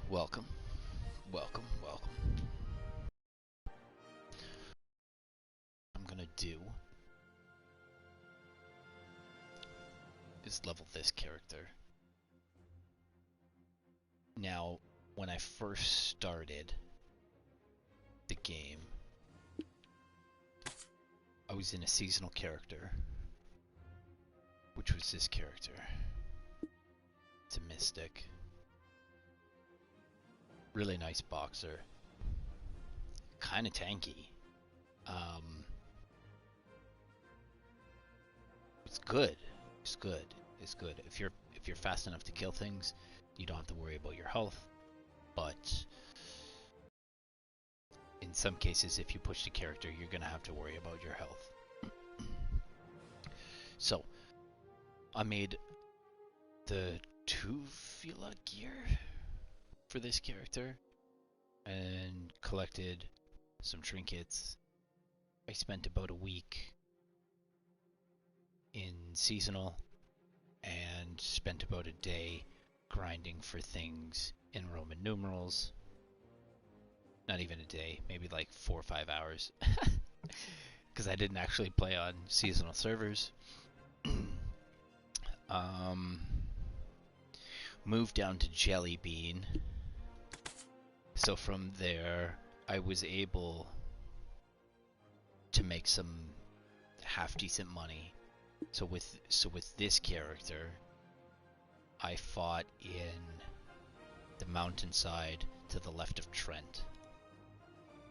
Welcome, welcome, welcome. I'm gonna do is level this character. Now, when I first started the game, I was in a seasonal character, which was this character. It's a mystic. Really nice boxer. Kinda tanky. It's good. It's good. It's good. If you're fast enough to kill things, you don't have to worry about your health. But in some cases, if you push the character, you're gonna have to worry about your health. So, I made the Tufila gear for this character and collected some trinkets. I spent about a week in seasonal and spent about a day grinding for things in Roman numerals. Not even a day, maybe like 4 or 5 hours. Because I didn't actually play on seasonal servers. Moved down to Jelly Bean. So from there, I was able to make some half decent money. So with this character, I fought in the mountainside to the left of Trent,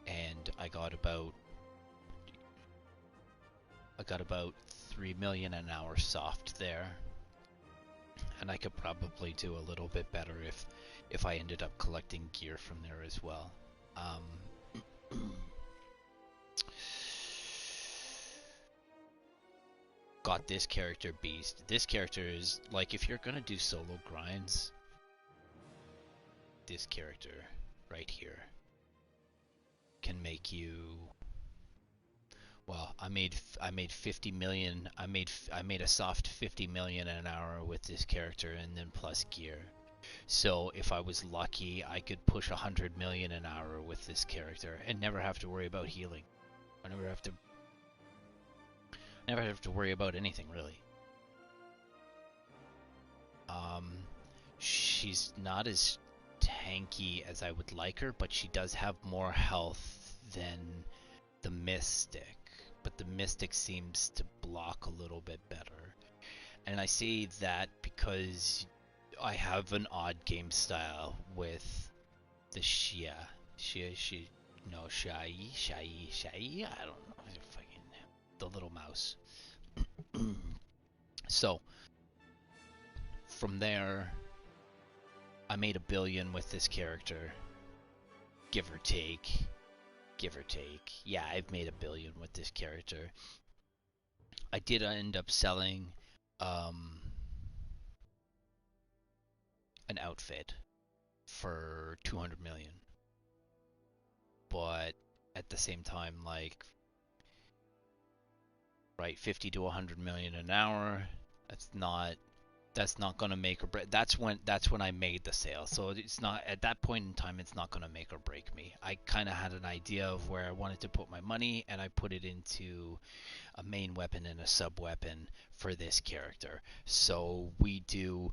and I got about 3 million an hour soft there, and I could probably do a little bit better if I ended up collecting gear from there as well. Got this character beast. This character is like, if you're gonna do solo grinds, this character right here can make you. Well, I made 50 million. I made a soft 50 million an hour with this character, and then plus gear. So if I was lucky, I could push 100 million an hour with this character and never have to worry about healing. I never have to worry about anything really. She's not as tanky as I would like her, but she does have more health than the Mystic. But the Mystic seems to block a little bit better. And I say that because I have an odd game style with the Shia. Shai, I don't know. Fucking the little mouse. So, from there, I made 1 billion with this character. Give or take. Yeah, I've made 1 billion with this character. I did end up selling an outfit for 200 million. But at the same time, like, right, 50 to 100 million an hour, that's not going to make or break. That's when I made the sale. So it's not, at that point in time, it's not going to make or break me. I kind of had an idea of where I wanted to put my money, and I put it into a main weapon and a sub weapon for this character. So we do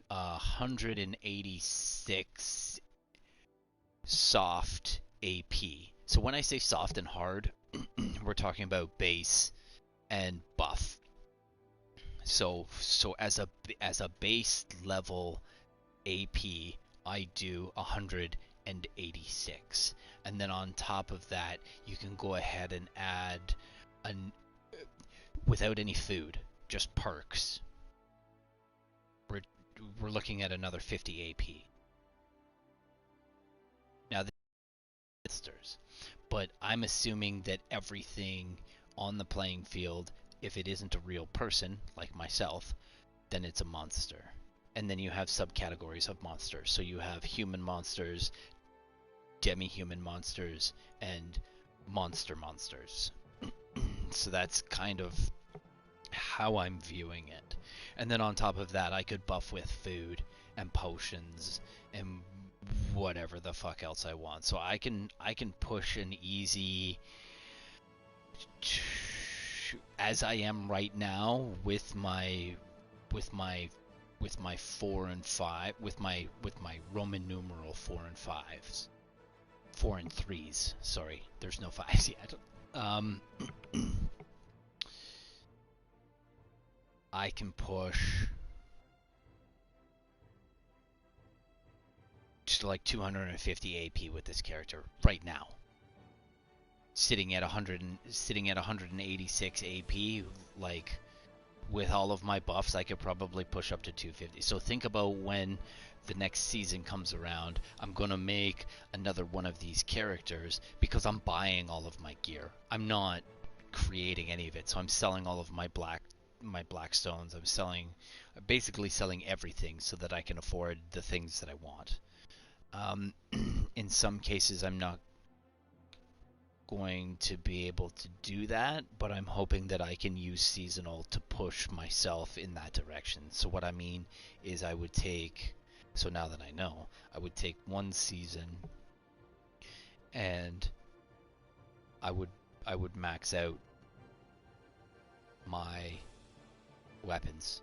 186 soft AP. So when I say soft and hard, we're talking about base and buff. So as a base level AP, I do 186, and then on top of that, you can go ahead and add an without any food, just perks. We're looking at another 50 AP. Now monsters, but I'm assuming that everything on the playing field, if it isn't a real person like myself, then it's a monster. And then you have subcategories of monsters. So you have human monsters, demi-human monsters, and monsters. So that's kind of how I'm viewing it. And then on top of that, I could buff with food and potions and whatever the fuck else I want. So I can push an easy, as I am right now with my with my 4 and 5 with my Roman numeral 4 and 5s, 4 and 3s. Sorry, there's no fives yet. Um, I can push just like 250 AP with this character right now, sitting at 186 AP. Like, with all of my buffs, I could probably push up to 250. So think about when the next season comes around, I'm going to make another one of these characters because I'm buying all of my gear. I'm not creating any of it. So I'm selling all of my black stones. Basically selling everything so that I can afford the things that I want. Um, in some cases, I'm not going to be able to do that, but I'm hoping that I can use seasonal to push myself in that direction. So what I mean is so now that I know, I would take one season and I would I would max out my weapons.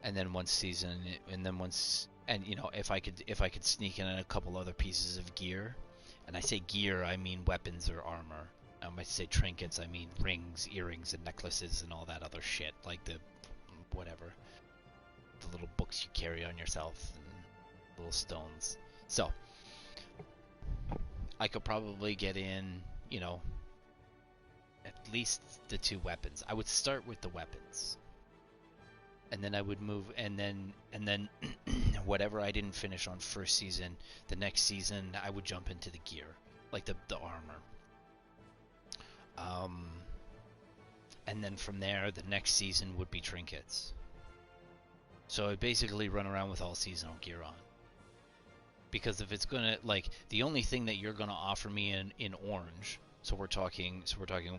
And then one season and then once and if I could sneak in a couple other pieces of gear, and I say gear, I mean weapons or armor. I might say trinkets, I mean rings, earrings, and necklaces, and all that other shit, like the whatever, the little books you carry on yourself, and little stones. So I could probably get in, at least the two weapons. I would start with the weapons, and then I would move, and then whatever I didn't finish on first season, the next season I would jump into the gear, like the armor. Um, and then from there, the next season would be trinkets. So I'd basically run around with all seasonal gear on. Because if it's gonna, like, the only thing that you're gonna offer me in orange, so we're talking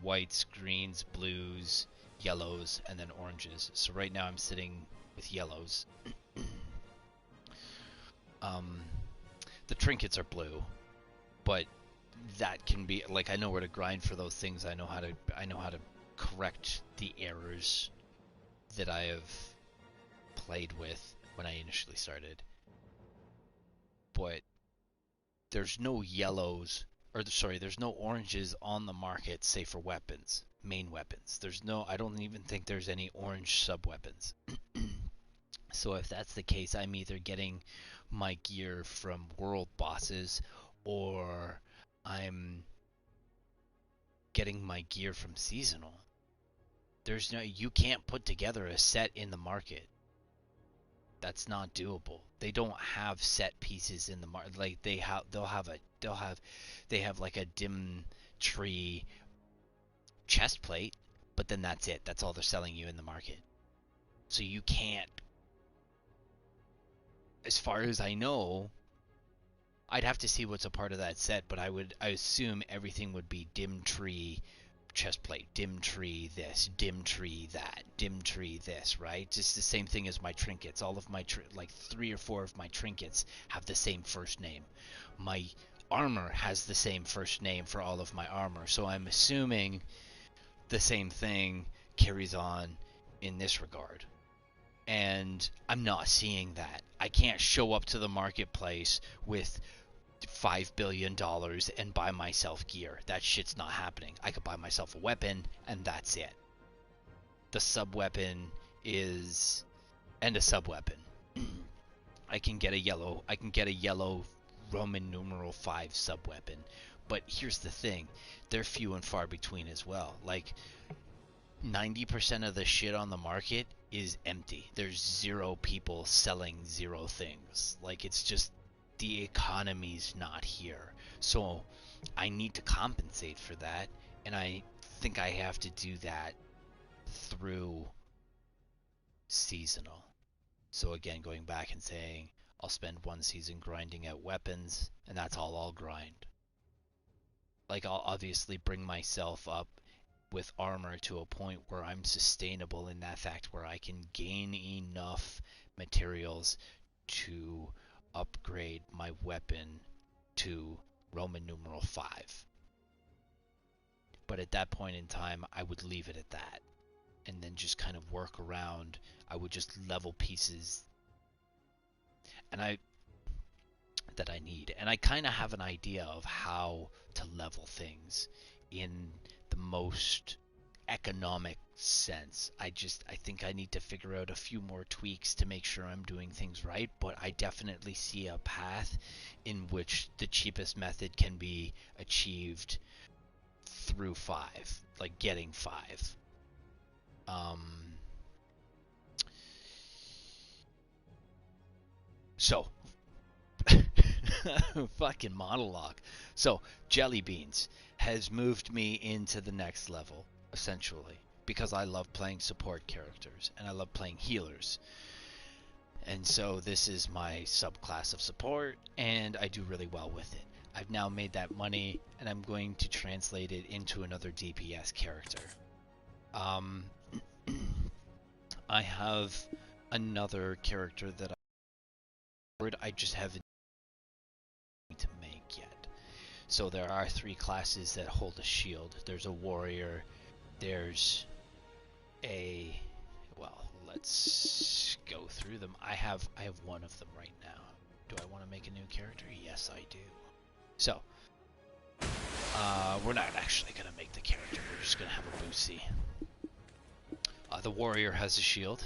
whites, greens, blues, yellows, and then oranges. So right now I'm sitting with yellows. um, the trinkets are blue, but that can be, like, I know where to grind for those things. I know how to correct the errors that I have played with when I initially started. But there's no yellows, or sorry, there's no oranges on the market, say for weapons, main weapons. I don't even think there's any orange sub weapons. So if that's the case, I'm either getting my gear from world bosses, or I'm getting my gear from seasonal. You can't put together a set in the market. That's not doable. They don't have set pieces in the market. Like, they have like a dim tree chest plate, but then that's it. That's all they're selling you in the market. So you can't, as far as I know, I'd have to see what's a part of that set, but I assume everything would be dim tree chest plate, dim tree this, dim tree that, dim tree this, right? Just the same thing as my trinkets. All of my like 3 or 4 of my trinkets have the same first name. My armor has the same first name for all of my armor. So I'm assuming the same thing carries on in this regard. And I'm not seeing that. I can't show up to the marketplace with $5 billion and buy myself gear. That shit's not happening. I could buy myself a weapon, and that's it. The sub weapon is, and a sub weapon. I can get a yellow Roman numeral 5 sub weapon. But here's the thing, they're few and far between as well. Like, 90% of the shit on the market is empty. There's zero people selling zero things. Like, it's just, the economy's not here. So I need to compensate for that, and I think I have to do that through seasonal. So again, going back and saying I'll spend one season grinding out weapons, and that's all I'll grind. Like, I'll obviously bring myself up with armor to a point where I'm sustainable in that fact, where I can gain enough materials to upgrade my weapon to Roman numeral 5. But at that point in time, I would leave it at that and then just kind of work around. I would just level pieces and that I need. And I kind of have an idea of how to level things in the most economic sense. I think I need to figure out a few more tweaks to make sure I'm doing things right, but I definitely see a path in which the cheapest method can be achieved through 5, like getting 5. So fucking monologue. So Jelly Beans has moved me into the next level, essentially, because I love playing support characters and I love playing healers. And so this is my subclass of support, and I do really well with it. I've now made that money, and I'm going to translate it into another DPS character. I have another character that I just haven't to make yet. So there are 3 classes that hold a shield. There's a warrior, there's a... well, let's go through them. I have one of them right now. Do I want to make a new character? Yes, I do. So, we're not actually going to make the character. We're just going to have a Boosie. The warrior has a shield.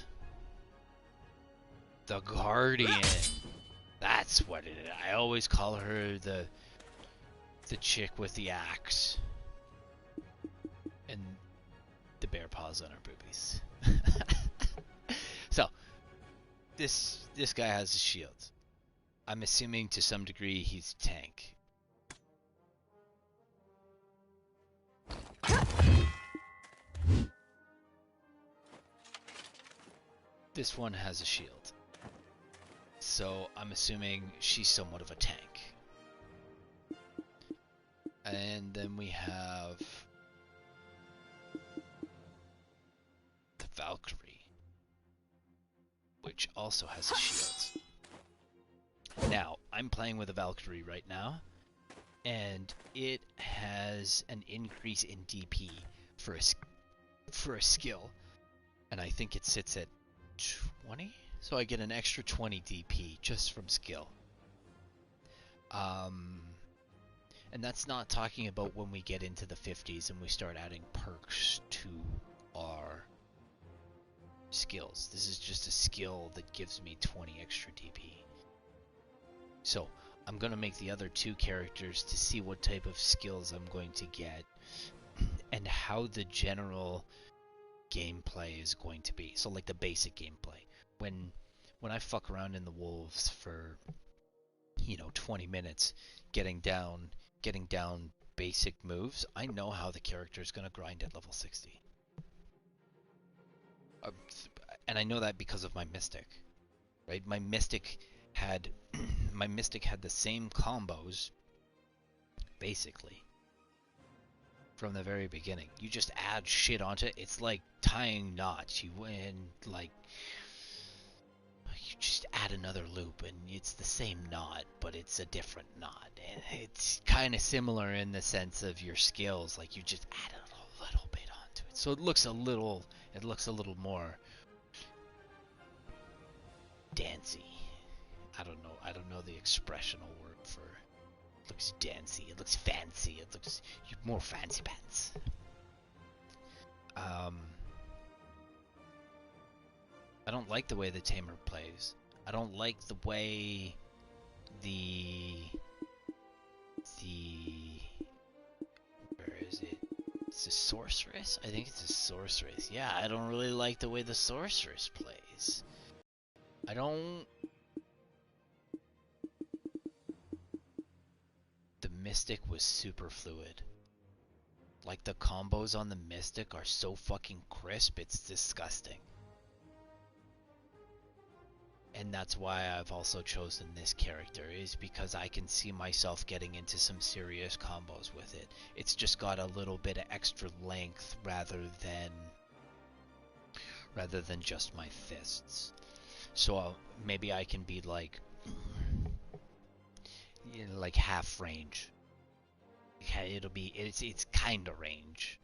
The Guardian. That's what it is. I always call her the chick with the axe. And the bear paws on her boobies. So, this guy has a shield. I'm assuming to some degree he's a tank. This one has a shield. So I'm assuming she's somewhat of a tank. And then we have the Valkyrie, which also has a shield. Now, I'm playing with a Valkyrie right now, and it has an increase in DP for a skill, and I think it sits at 20, so I get an extra 20 DP just from skill. And that's not talking about when we get into the 50s and we start adding perks to our skills. This is just a skill that gives me 20 extra DP. So I'm going to make the other 2 characters to see what type of skills I'm going to get and how the general gameplay is going to be. So like the basic gameplay. When I fuck around in the wolves for 20 minutes getting down basic moves, I know how the character is going to grind at level 60. And I know that because of my Mystic. Right? My Mystic had the same combos basically from the very beginning. You just add shit onto it. It's like tying knots. You just add another loop and it's the same knot, but it's a different knot. And it's kind of similar in the sense of your skills. Like you just add a little bit onto it. So it looks a little more dancey. I don't know the expressional word for it. Looks dancey. It looks fancy. It looks more fancy pants. I don't like the way the Tamer plays. I don't like the way where is it? It's a sorceress? I think it's a sorceress. Yeah, I don't really like the way the sorceress plays. The Mystic was super fluid. Like the combos on the Mystic are so fucking crisp, it's disgusting. And that's why I've also chosen this character, is because I can see myself getting into some serious combos with it. It's just got a little bit of extra length rather than just my fists. So maybe I can be like, like half range. It's kind of range.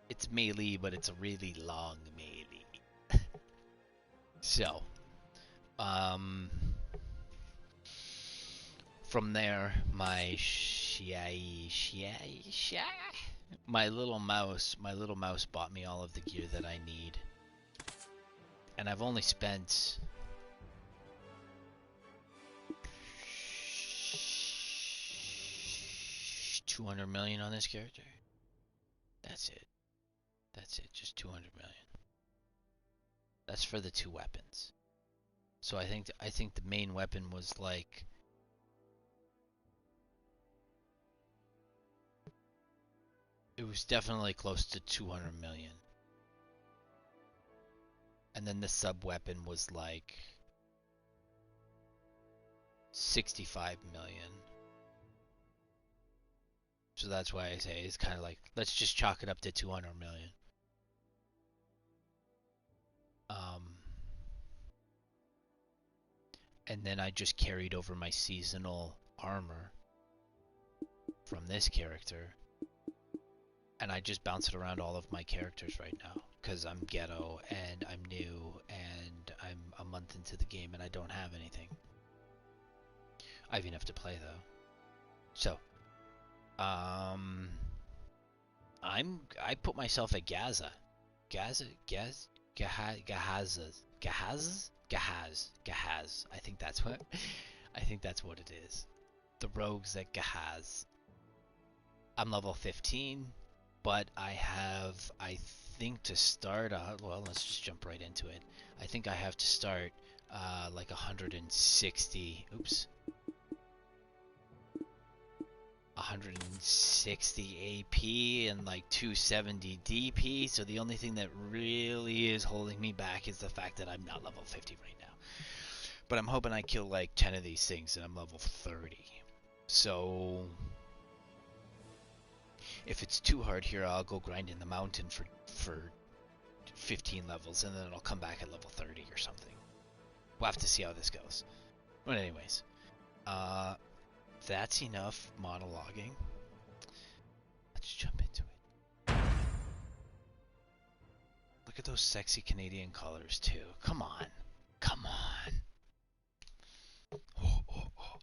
It's melee, but it's a really long melee. So, um, from there, my little mouse bought me all of the gear that I need, and I've only spent 200 million on this character. That's it. Just 200 million. That's for the 2 weapons. So I think the main weapon was like, it was definitely close to 200 million. And then the sub weapon was like 65 million. So that's why I say it's kind of like, let's just chalk it up to 200 million. And then I just carried over my seasonal armor from this character, and I just bounce it around all of my characters right now, because I'm ghetto, and I'm new, and I'm a month into the game, and I don't have anything. I have enough to play, though. So, I put myself at Gaza. Gahaz. I think that's what it is. The rogues at Gahaz. I'm level 15, but I think to start, well, let's just jump right into it. I think I have to start like 160, 160 AP and like 270 DP, so the only thing that really is holding me back is the fact that I'm not level 50 right now. But I'm hoping I kill like 10 of these things and I'm level 30. So if it's too hard here, I'll go grind in the mountain for 15 levels, and then I'll come back at level 30 or something. We'll have to see how this goes. But anyways, that's enough monologuing. Let's jump into it. Look at those sexy Canadian colors too. Come on. Come on. Oh, oh, oh.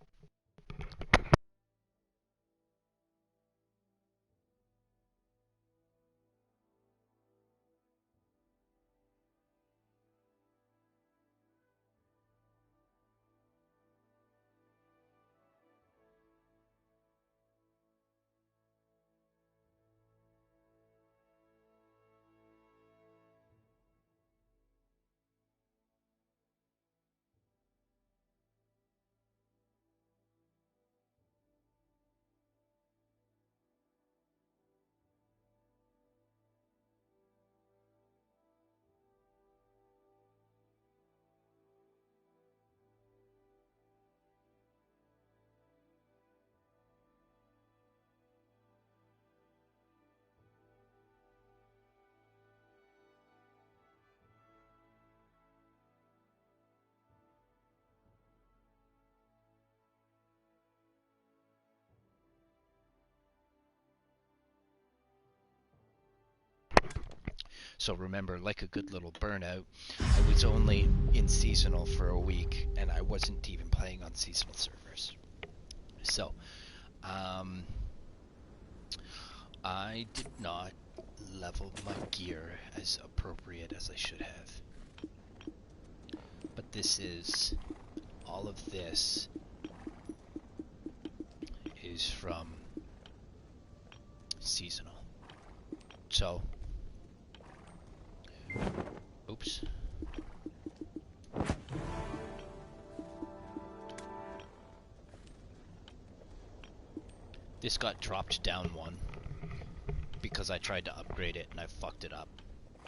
So remember, like a good little burnout, I was only in seasonal for a week, and I wasn't even playing on seasonal servers. So, I did not level my gear as appropriate as I should have. But all of this is from seasonal. So, oops. This got dropped down one because I tried to upgrade it and I fucked it up.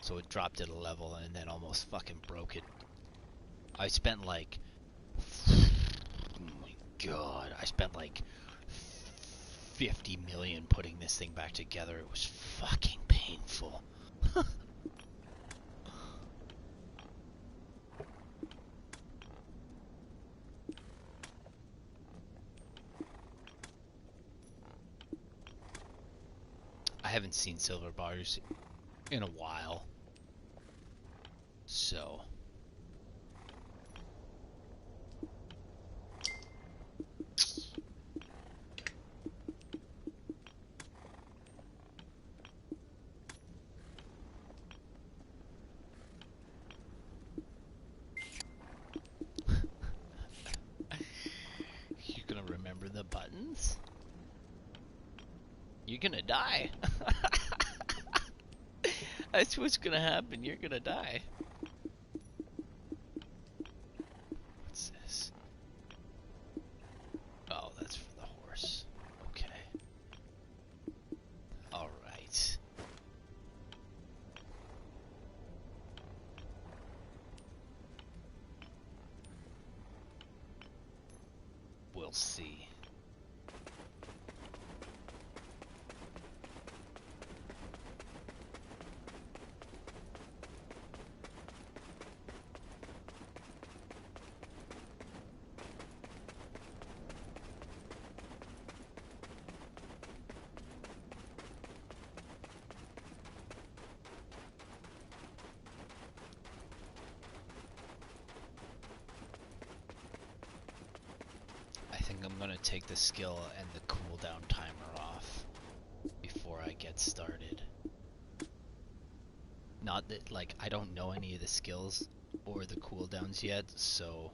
So it dropped it a level and then almost fucking broke it. I spent like, oh my god, I spent like 50 million putting this thing back together. It was fucking painful. haven't seen silver bars in a while. So you're gonna remember the buttons? You're gonna die. That's what's gonna happen. You're gonna die. What's this? Oh, that's for the horse. Okay. Alright. We'll see. I think I'm gonna take the skill and the cooldown timer off before I get started. Not that, like, I don't know any of the skills or the cooldowns yet, so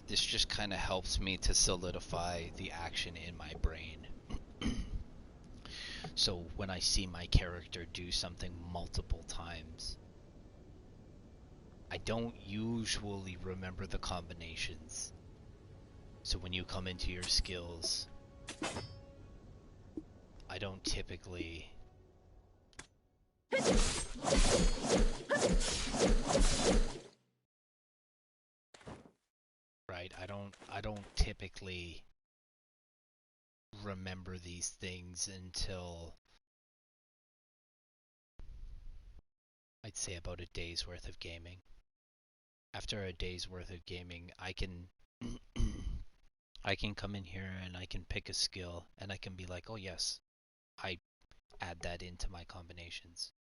this just kind of helps me to solidify the action in my brain. So when I see my character do something multiple times, I don't usually remember the combinations. So when you come into your skills, I don't typically... Right, I don't typically remember these things until I'd say about a day's worth of gaming. After a day's worth of gaming, I can I can come in here and I can pick a skill and I can be like, oh yes, I add that into my combinations.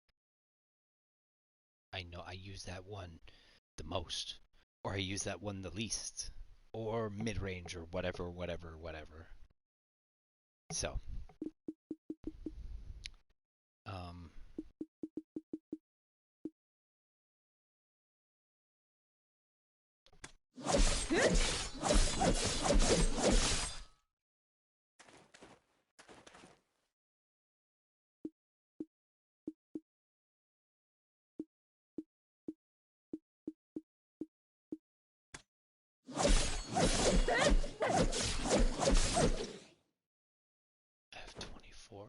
I know I use that one the most, or I use that one the least, or mid-range, or whatever, whatever, whatever. So, um, F24.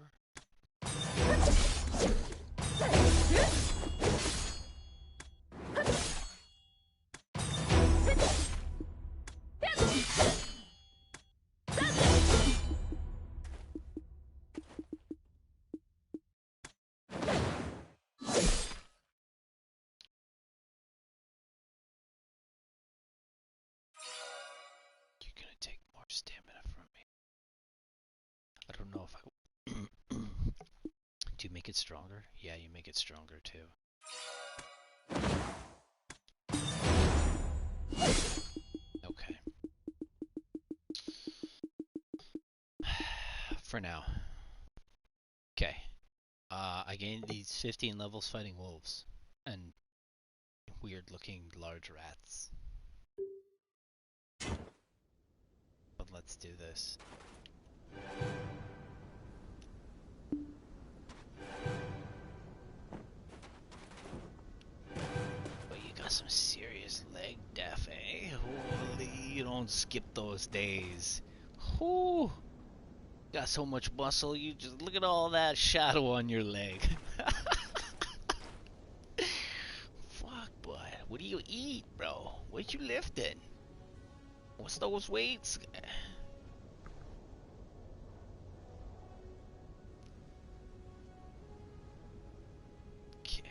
You're gonna take more stamina from me. I don't know if I... Do you make it stronger? Yeah, you make it stronger too. Okay. For now. Okay. I gained these 15 levels fighting wolves. And weird looking large rats. But let's do this. But you got some serious leg def, eh? Holy, you don't skip those days. Whoo! Got so much muscle, you just look at all that shadow on your leg. Fuck, boy. What do you eat, bro? What you lifting? What's those weights? Okay.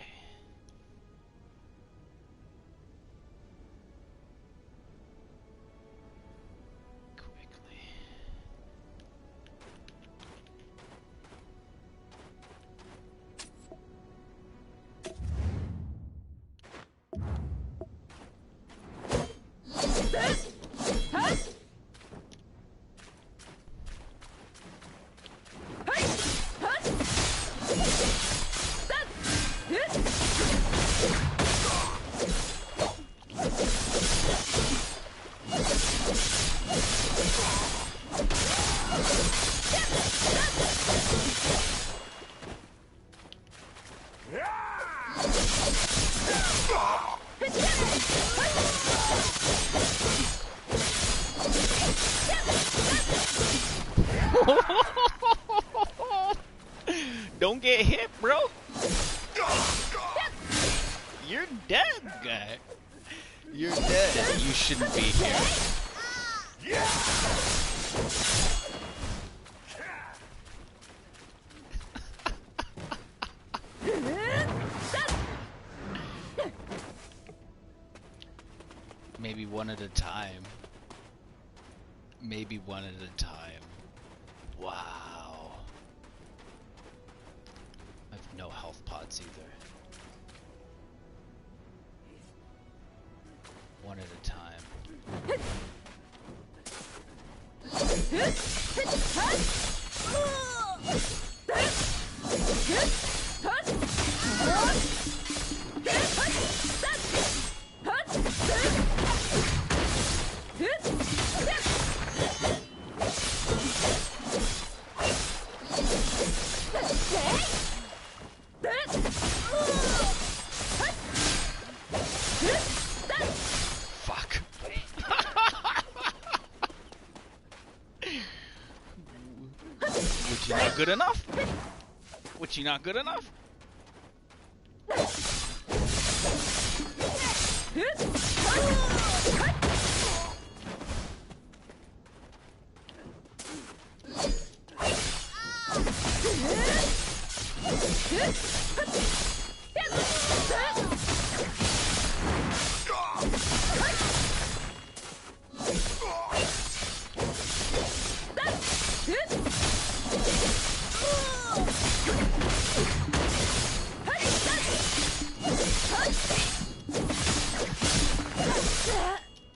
Don't get hit, bro. You're dead, guy. You're dead. You shouldn't be here. Maybe one at a time. Maybe one at a time. Wow. I have no health pots either. One at a time. Fuck. Was you not good enough? Was you not good enough?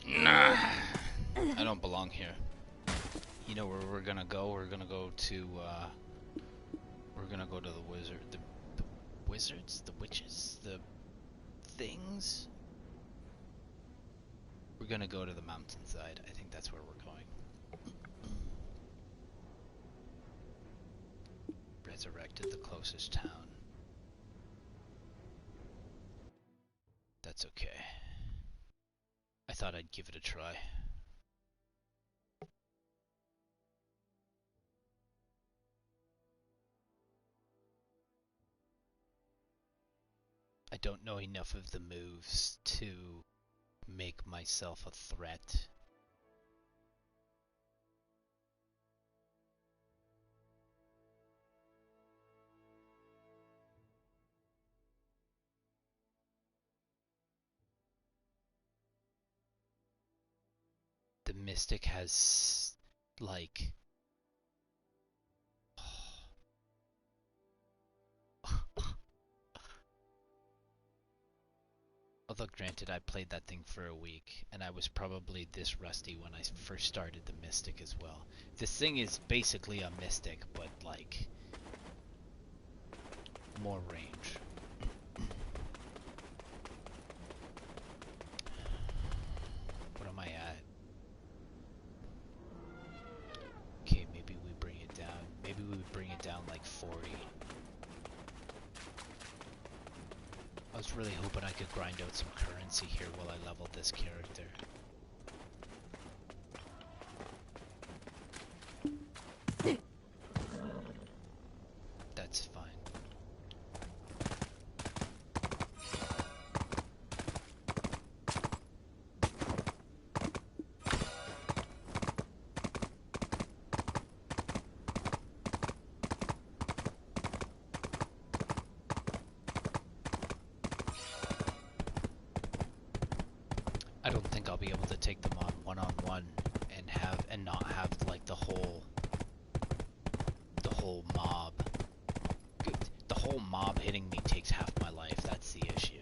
Nah, I don't belong here. You know where we're gonna go? We're gonna go to the wizard, the wizards, the witches, the things. We're gonna go to the mountainside. I think that's where we're going. Resurrected the closest town. That's okay. I thought I'd give it a try. I don't know enough of the moves to make myself a threat. The Mystic has, like... Although granted, I played that thing for a week, and I was probably this rusty when I first started the Mystic as well. This thing is basically a Mystic, but like... more range. What am I at? Okay, maybe we bring it down. Maybe we would bring it down like 40. I was really hoping I could grind out some currency here while I leveled this character. That's fine. I don't think I'll be able to take them on one-on-one and not have like the whole mob. The whole mob hitting me takes half my life. That's the issue.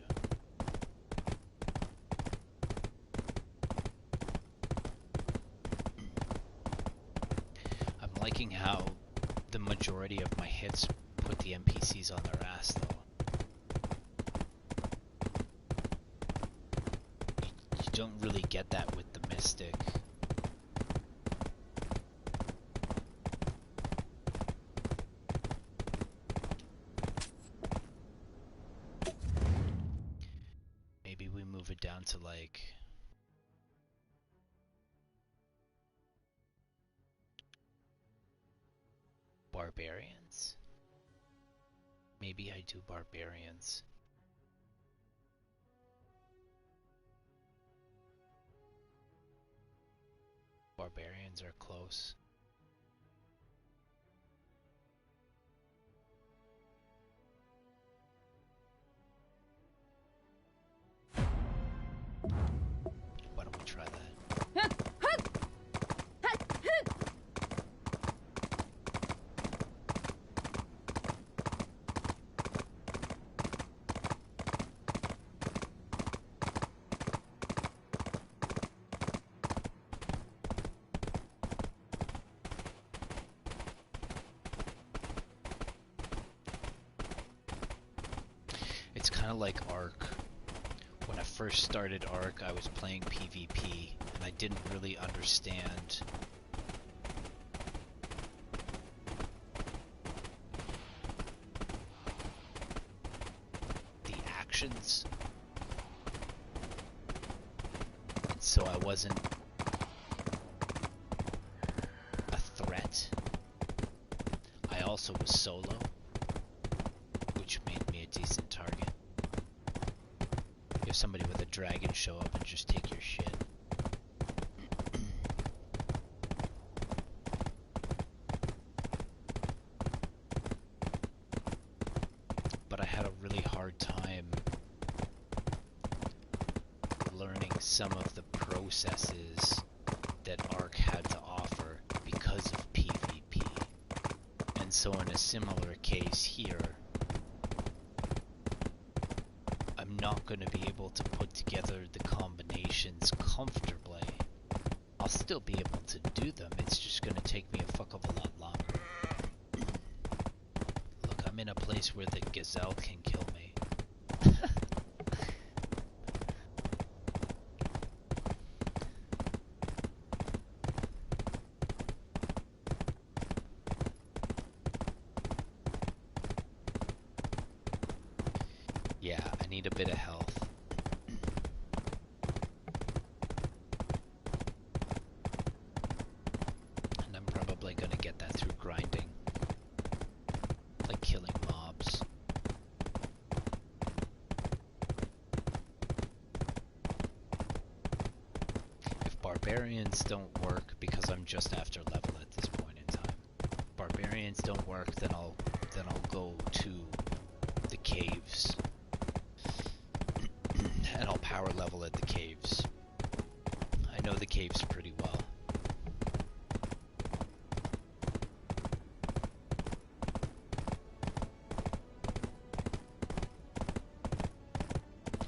majority of my hits put the NPCs on their ass, though. You don't really get that with the Mystic. Maybe we move it down to like... Barbarians? Maybe I do Barbarians. Barbarians are close. Why don't we try that? It's kind of like Ark. When I first started Ark, I was playing PvP, and I didn't really understand the actions, and so I wasn't a threat. I also was solo, which made me a decent target. If somebody with a dragon show up and just take your shit. But I had a really hard time learning some of the processes that Ark had to offer because of PvP. And so in a similar case here, I'm not going to be able to put together the combinations comfortably. I'll still be able to do them, it's just going to take me a fuck of a lot longer. Look, I'm in a place where the gazelle can kill me. Yeah, I need a bit of health. And I'm probably gonna get that through grinding. Like killing mobs. If barbarians don't work, because I'm just after level at this point in time. If barbarians don't work, then I'll go to the caves. And I'll power level at the caves. I know the caves pretty well.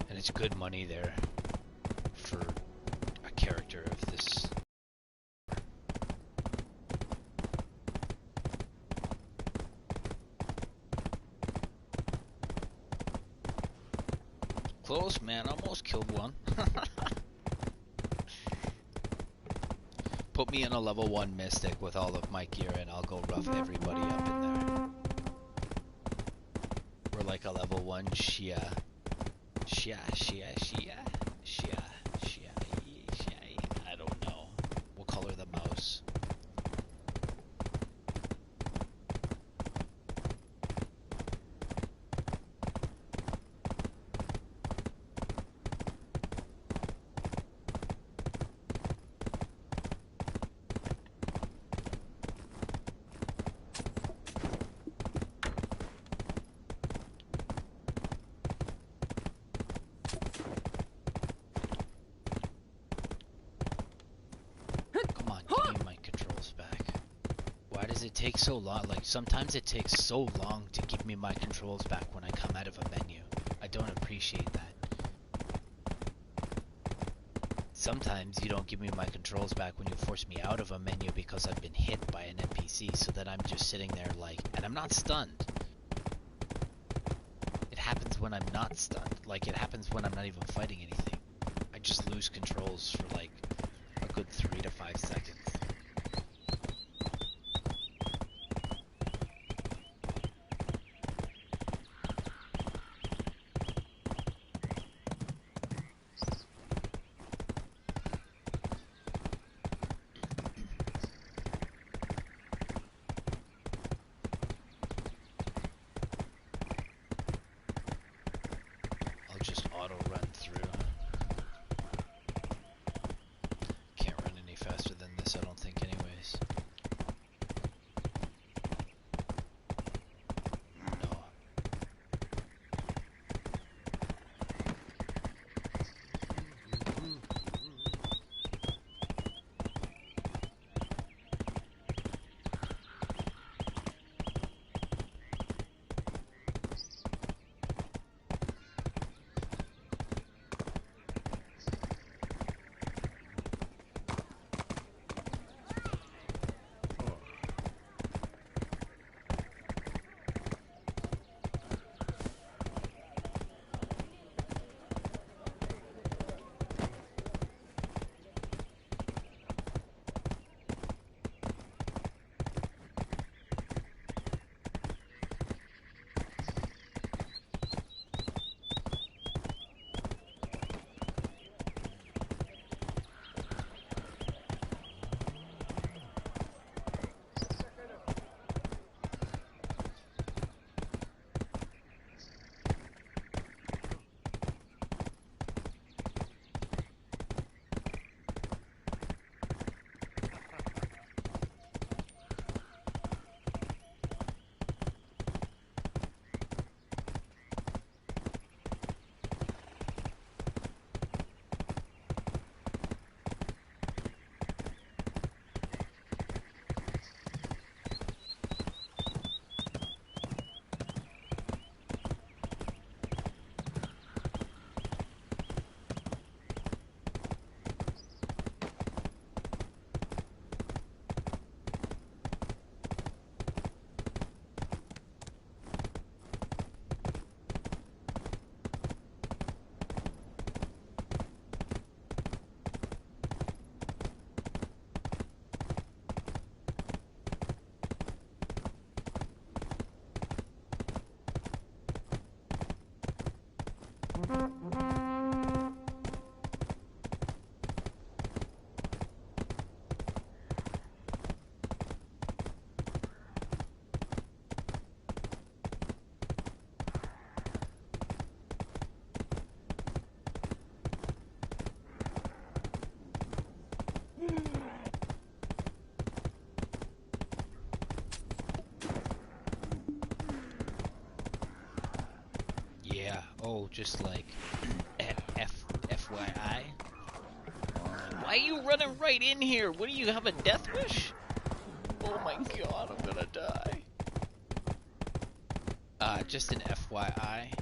And it's good money there for a character of this. Close, man. Almost killed one. Put me in a level 1 Mystic with all of my gear and I'll go rough everybody up in there. We're like a level 1 Shia. I don't know. We'll color the mouse. It takes so long, like sometimes it takes so long to give me my controls back when I come out of a menu. I don't appreciate that. Sometimes you don't give me my controls back when you force me out of a menu because I've been hit by an NPC, so that I'm just sitting there like, and I'm not stunned. It happens when I'm not stunned. Like, it happens when I'm not even fighting anything. I just lose controls for like a good 3 to 5 seconds. I'll just auto run through. Can't run any faster than this, I don't think, anyways. No. Yeah, oh, just like FYI. Why are you running right in here? What do you have, a death wish? Oh my god, I'm gonna die. Just an FYI.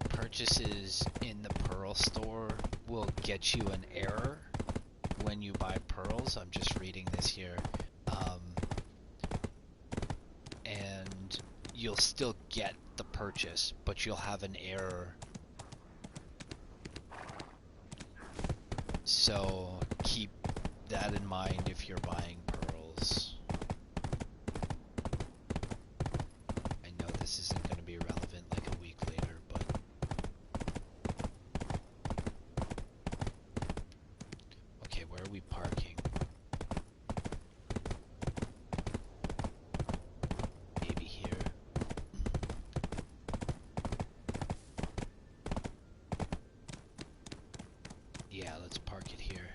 Purchases in the Pearl store will get you an error when you buy pearls. I'm just reading this here. And you'll still get the purchase, but you'll have an error. So keep that in mind if you're buying pearls. I know this isn't going to be relevant like a week later, but okay, where are we parking? Maybe here. Yeah, let's park it here.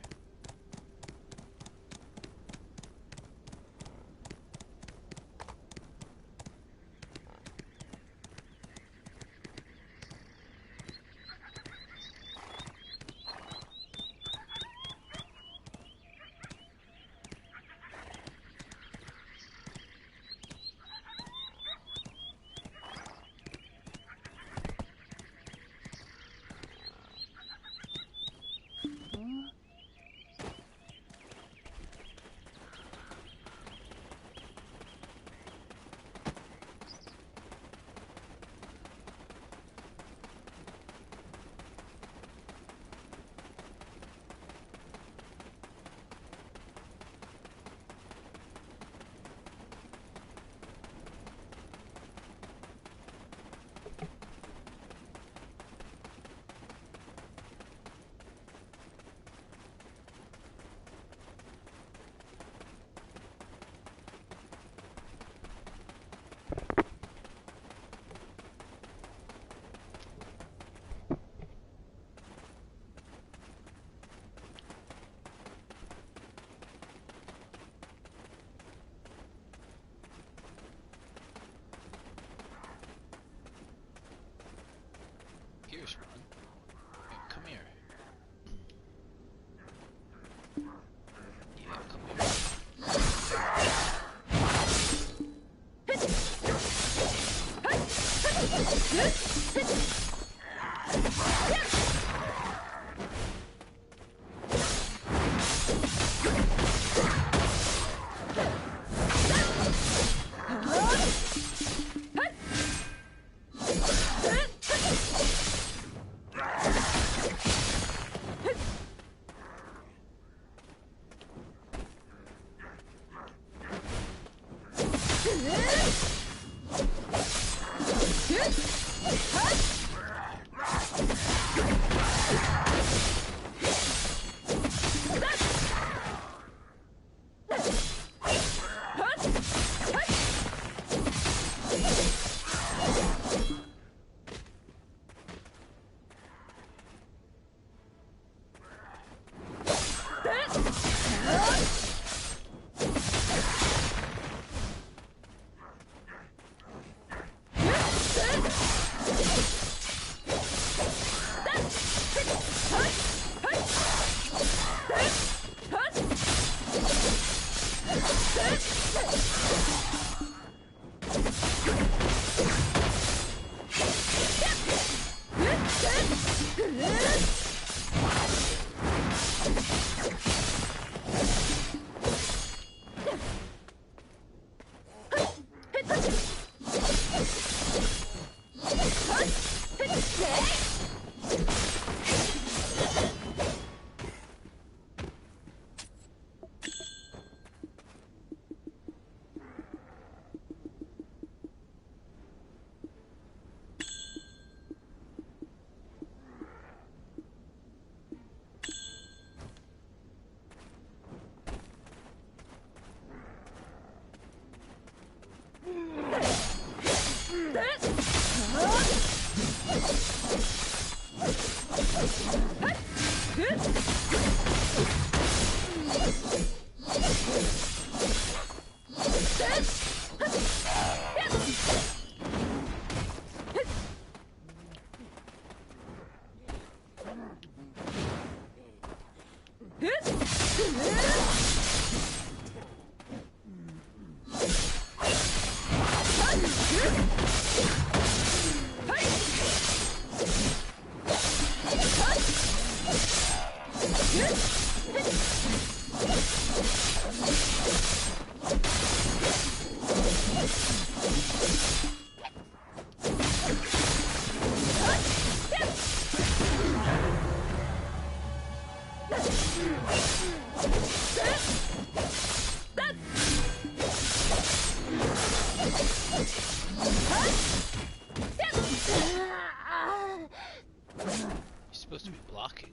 Supposed to be blocking.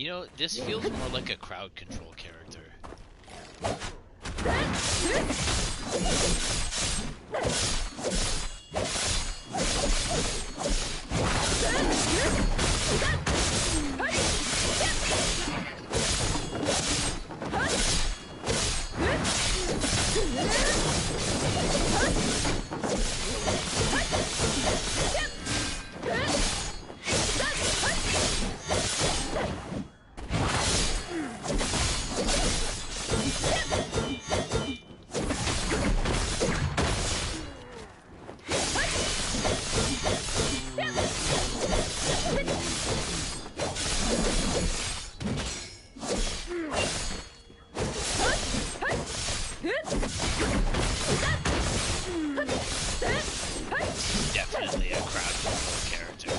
You know, this feels more like a crowd control character. Definitely a crowd control character.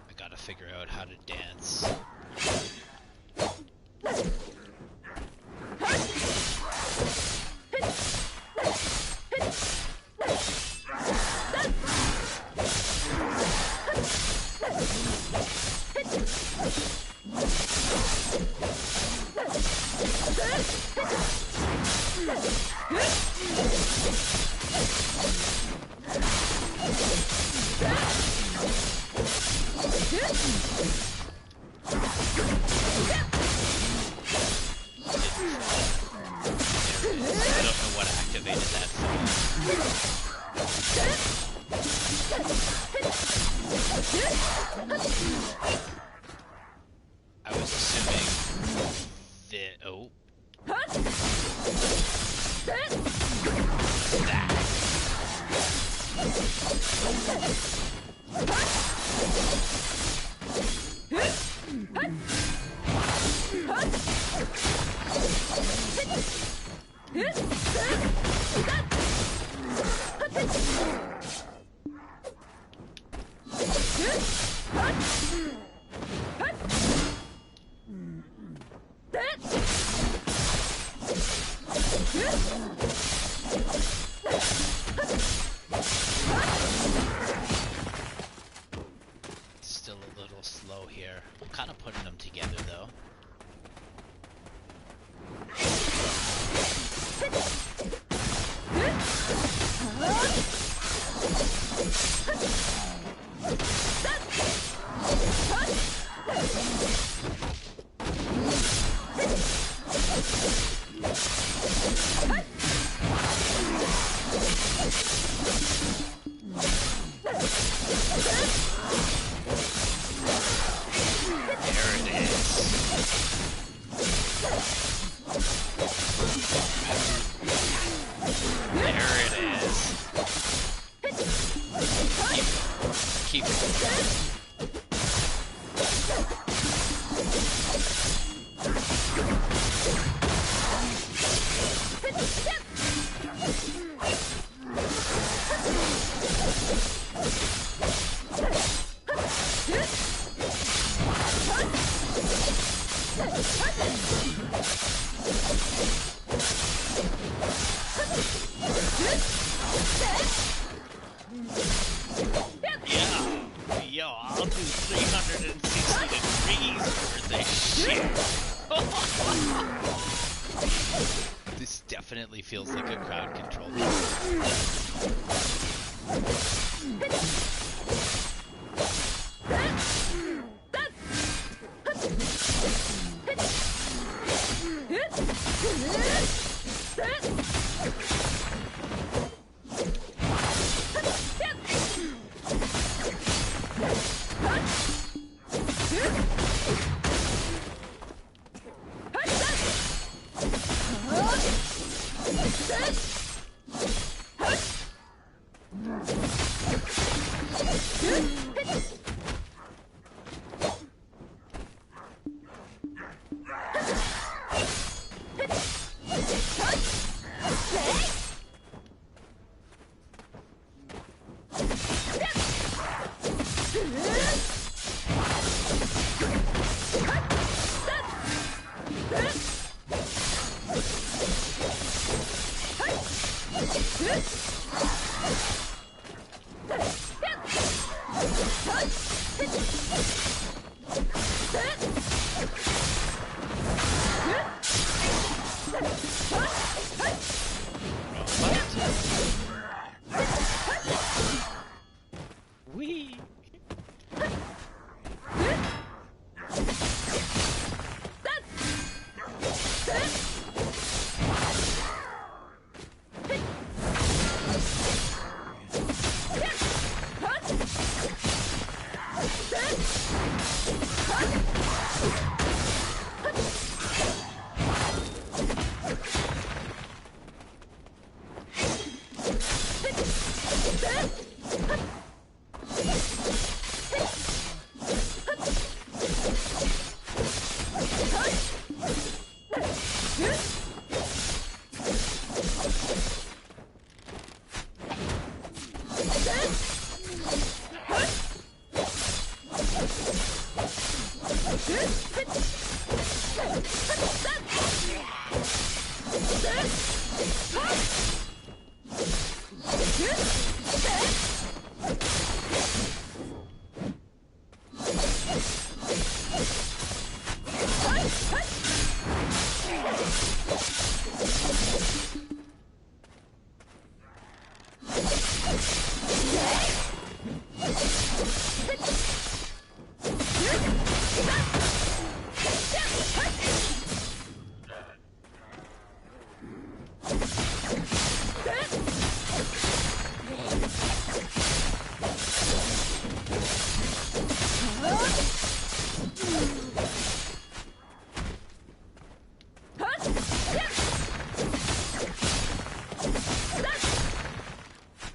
I gotta figure out how to dance. I was assuming that... Oh. Still a little slow here. I'm kind of putting them together though. Yo, I'll do 360 degrees worth of shit. This definitely feels like a crowd control.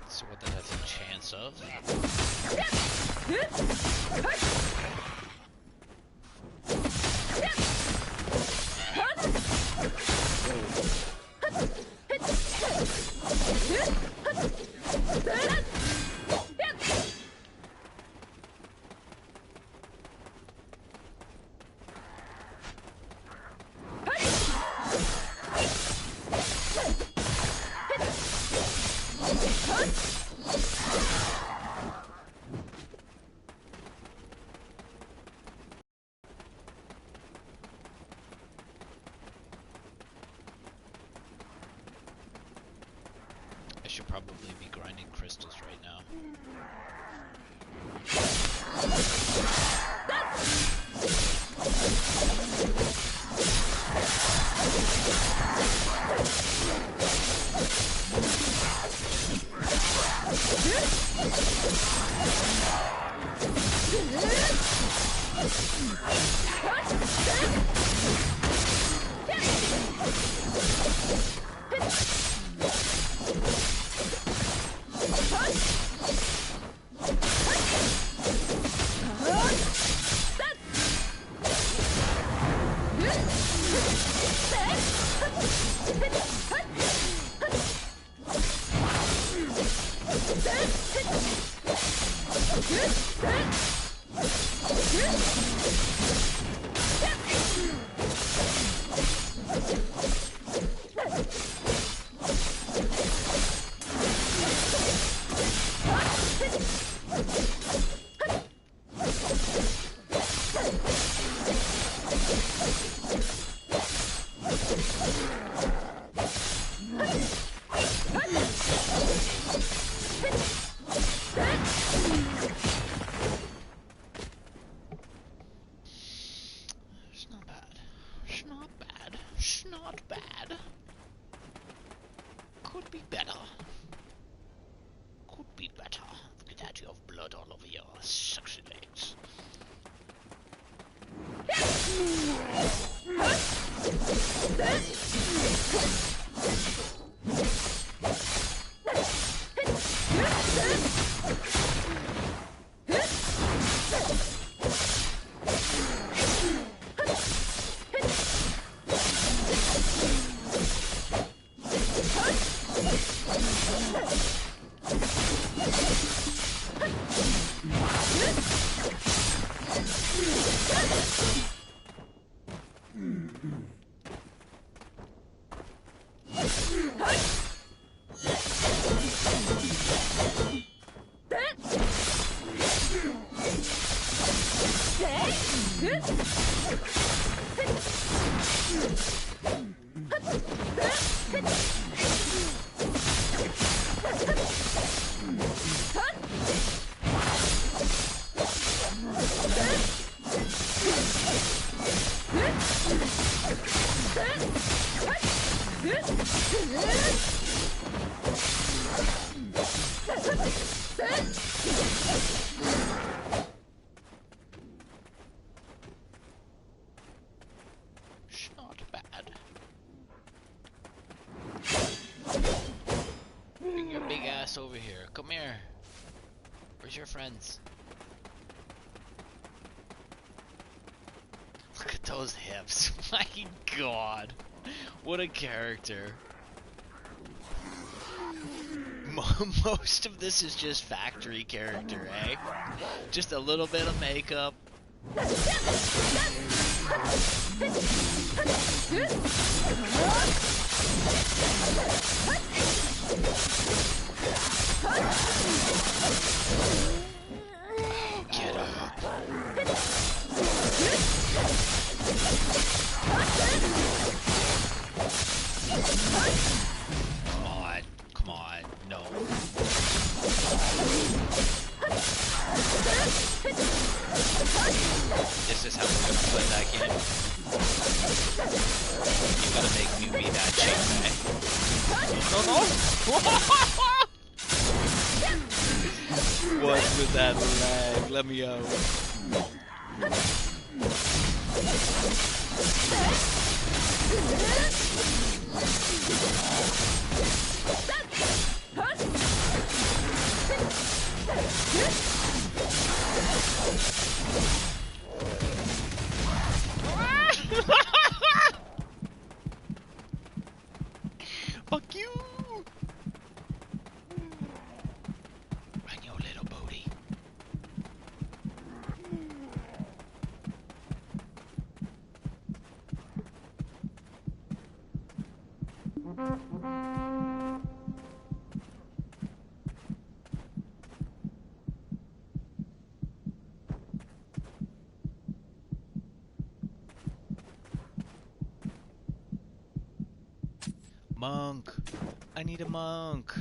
So what that has a chance of? I should probably be grinding crystals right now. It's not bad. It's not bad. It's not bad. Could be better. Could be better. Look at that, you have blood all over your sexy legs. Not bad. Bring your big ass over here. Come here. Where's your friends? Look at those hips. My god. What a character. Most of this is just factory character, eh? Just a little bit of makeup, Get up. Come on. Come on. No. This is how we're gonna play that game. You gotta make me be that chick, man. No, no! What was that lag? Let me out. Fuck you! Run your little booty. Monk! I need a monk!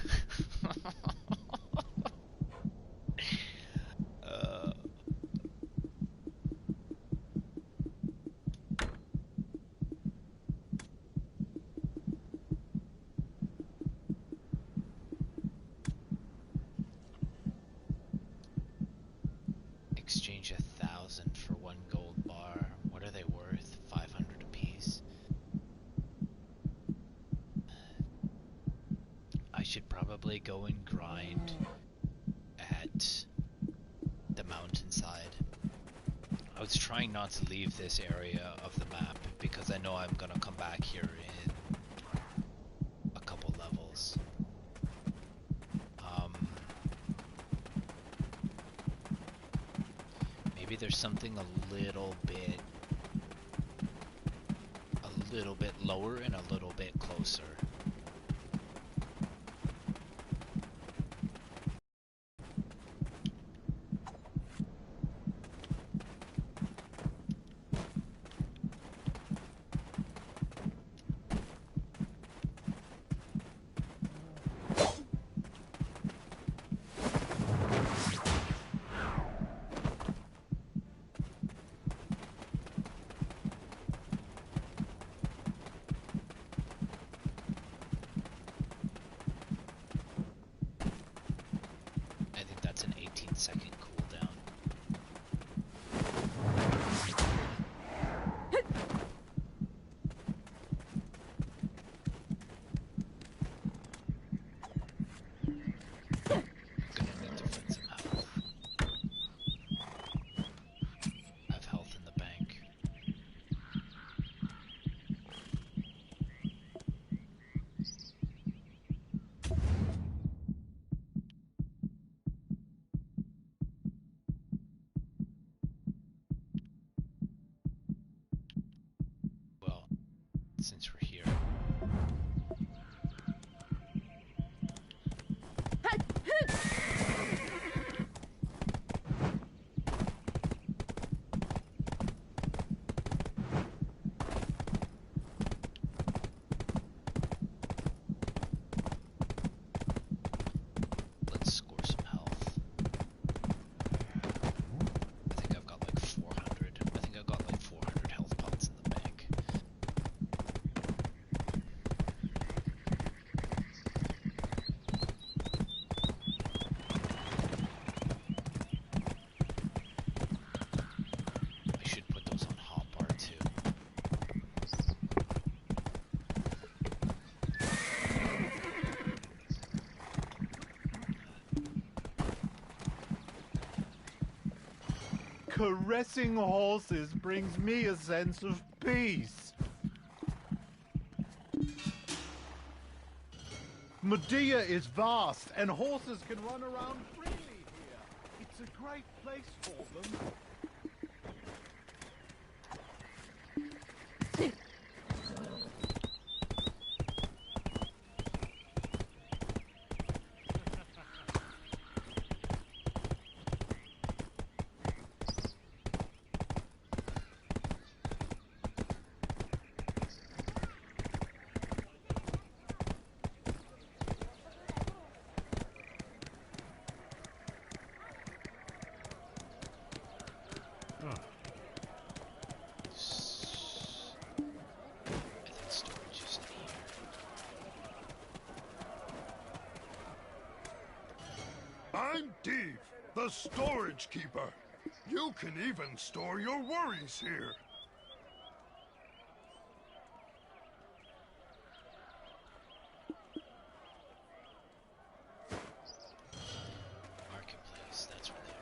Exchange 1,000 for 1 gold bar. What are they worth? 500 apiece? I should probably go and grind at the mountainside. I was trying not to leave this area of the map because I know I'm gonna come back here in a couple levels. Maybe there's something a little bit lower and a little bit closer. An 18-second cooldown. Gonna need to find some health. I have health in the bank. Since we're here. Let's score some health. I think I've got like 400. I think I've got like 400 health pots in the bank. Caressing horses brings me a sense of peace. Medea is vast, and horses can run around freely here. It's a great place for them. I'm Dave, the storage keeper. You can even store your worries here. Marketplace, that's where they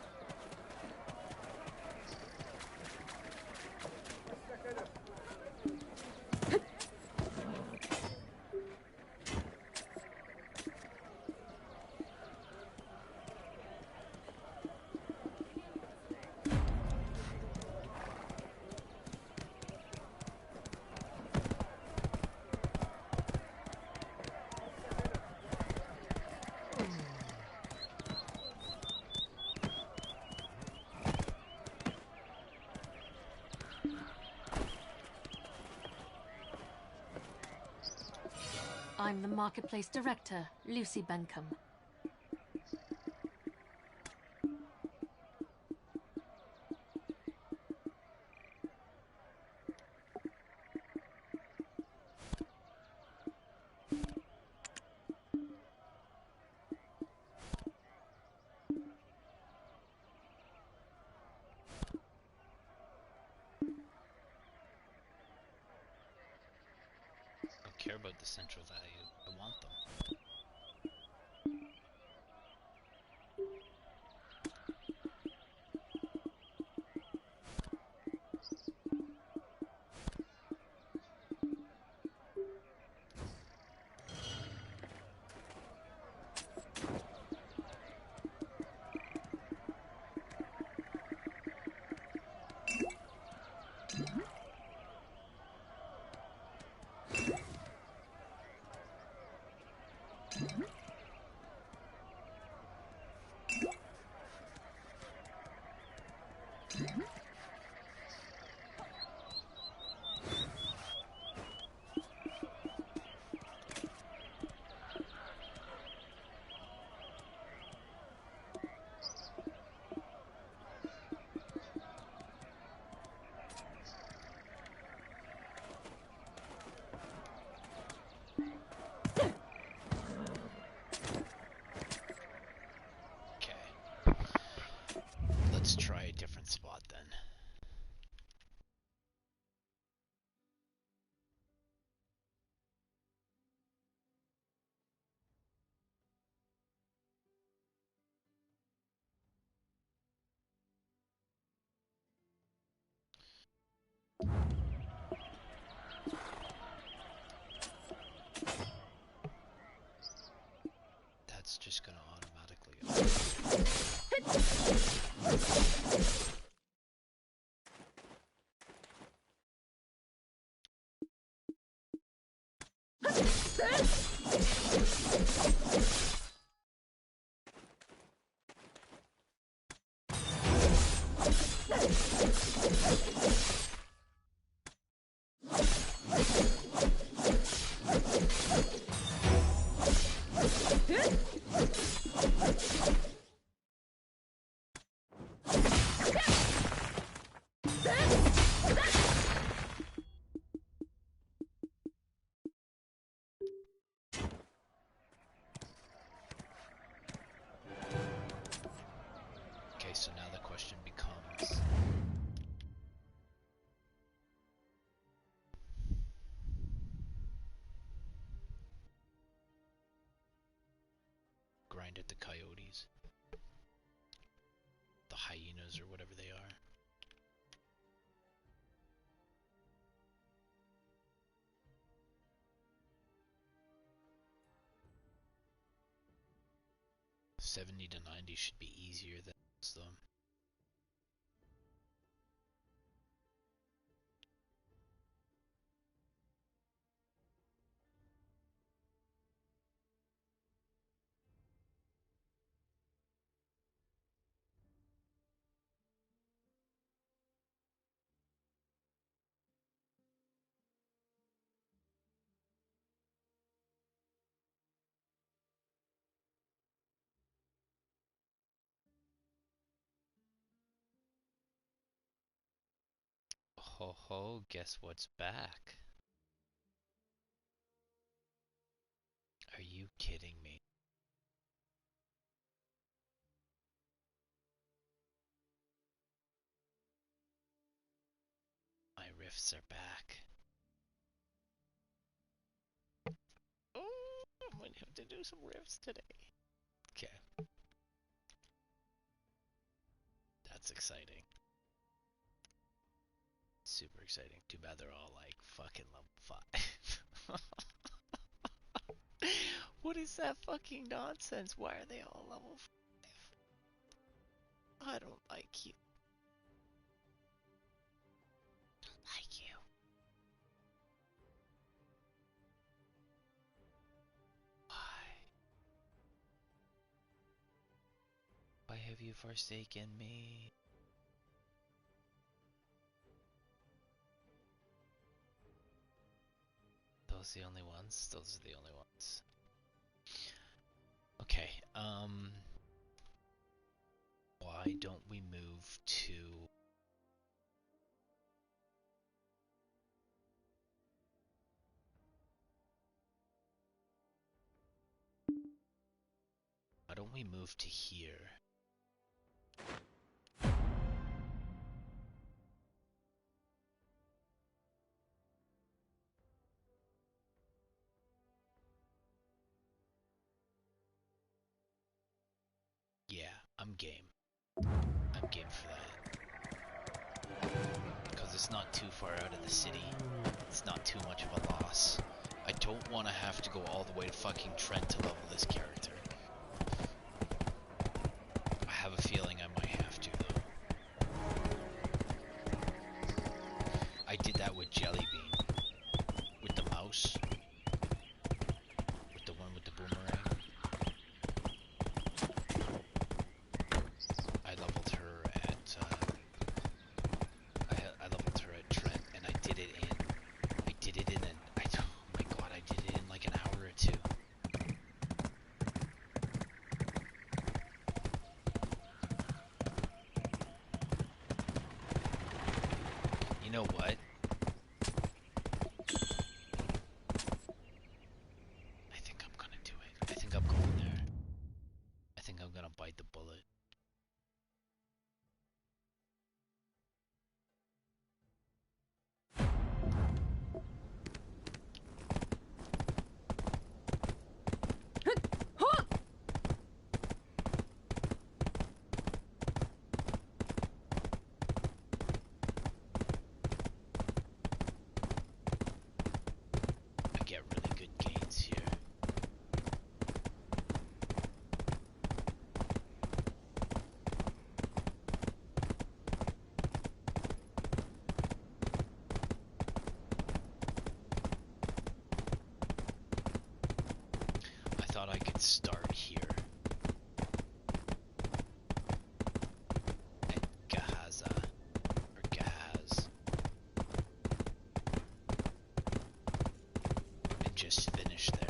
I'm the Marketplace Director, Lucy Benkham. don't care about the central value. I want them. Let's try a different spot then. That's just gonna automatically. Okay, so now the question becomes, grind at the coyotes, the hyenas, or whatever they are. $70 to $90 should be easier than them. ho ho, guess what's back? Are you kidding me? My rifts are back. Oh, I'm gonna have to do some rifts today. Okay. That's exciting. Super exciting. Too bad they're all like fucking level 5. What is that fucking nonsense? Why are they all level 5? I don't like you. Like you. Why? Why have you forsaken me? Those the only ones? Those are the only ones. Okay, why don't we move to... Why don't we move to here? Yeah, I'm game. I'm game for that. Because it's not too far out of the city. It's not too much of a loss. I don't want to have to go all the way to fucking Trent to level this character. I have a feeling I might have to, though. I did that with Jellybean. With the mouse. With the one with the boomerang. I leveled her at, I leveled her at Trent, and I did it in oh my god, I did it in like an hour or two. You know what? I think I'm gonna do it. I think I'm going there. I think I'm gonna bite the bullet. I get really good gains here. I thought I could start here. At Gahaza. Or Gahaz. And just finish there.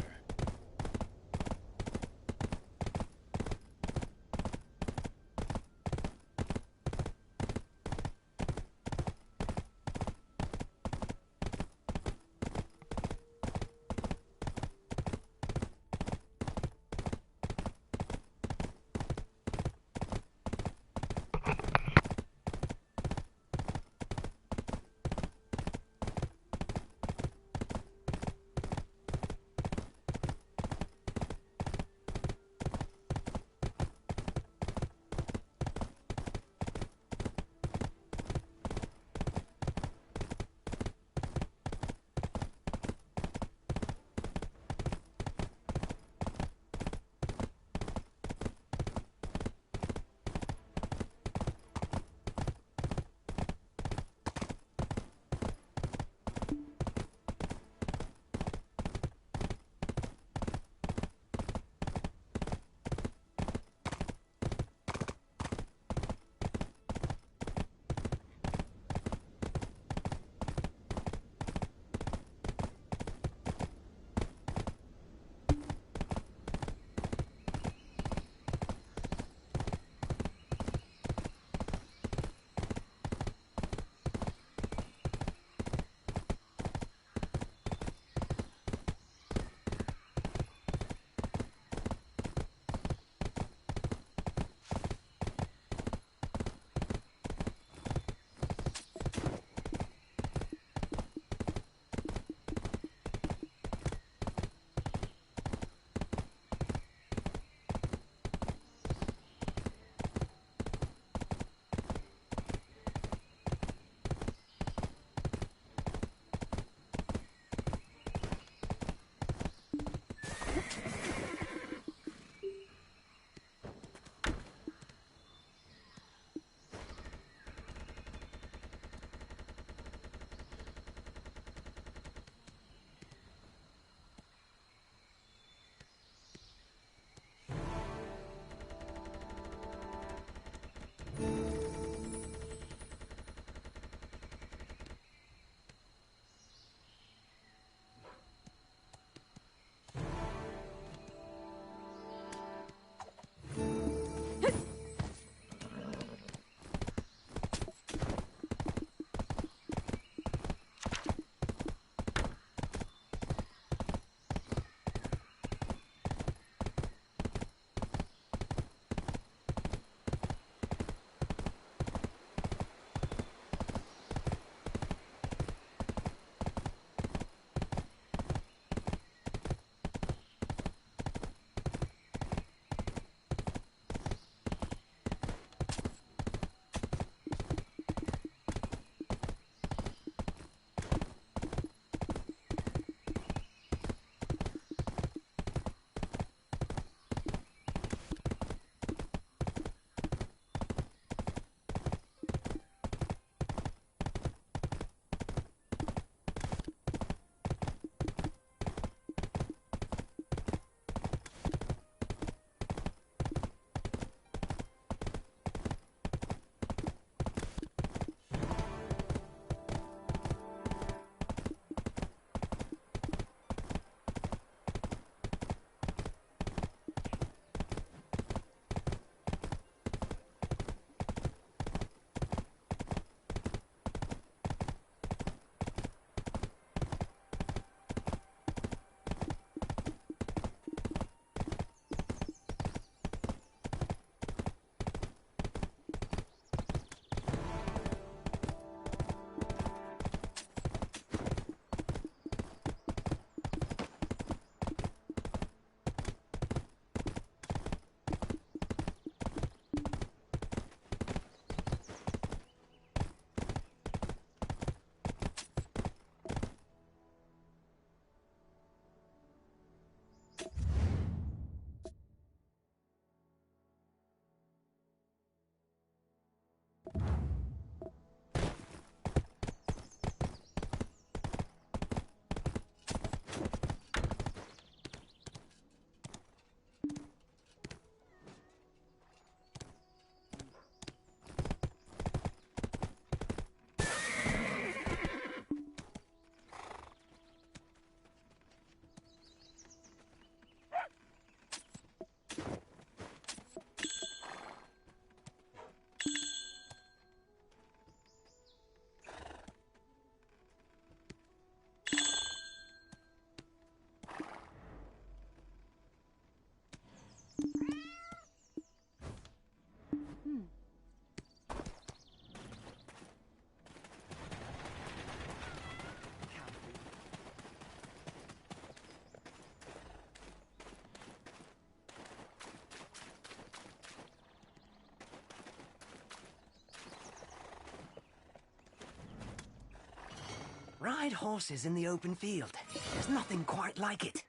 ride horses in the open field. There's nothing quite like it.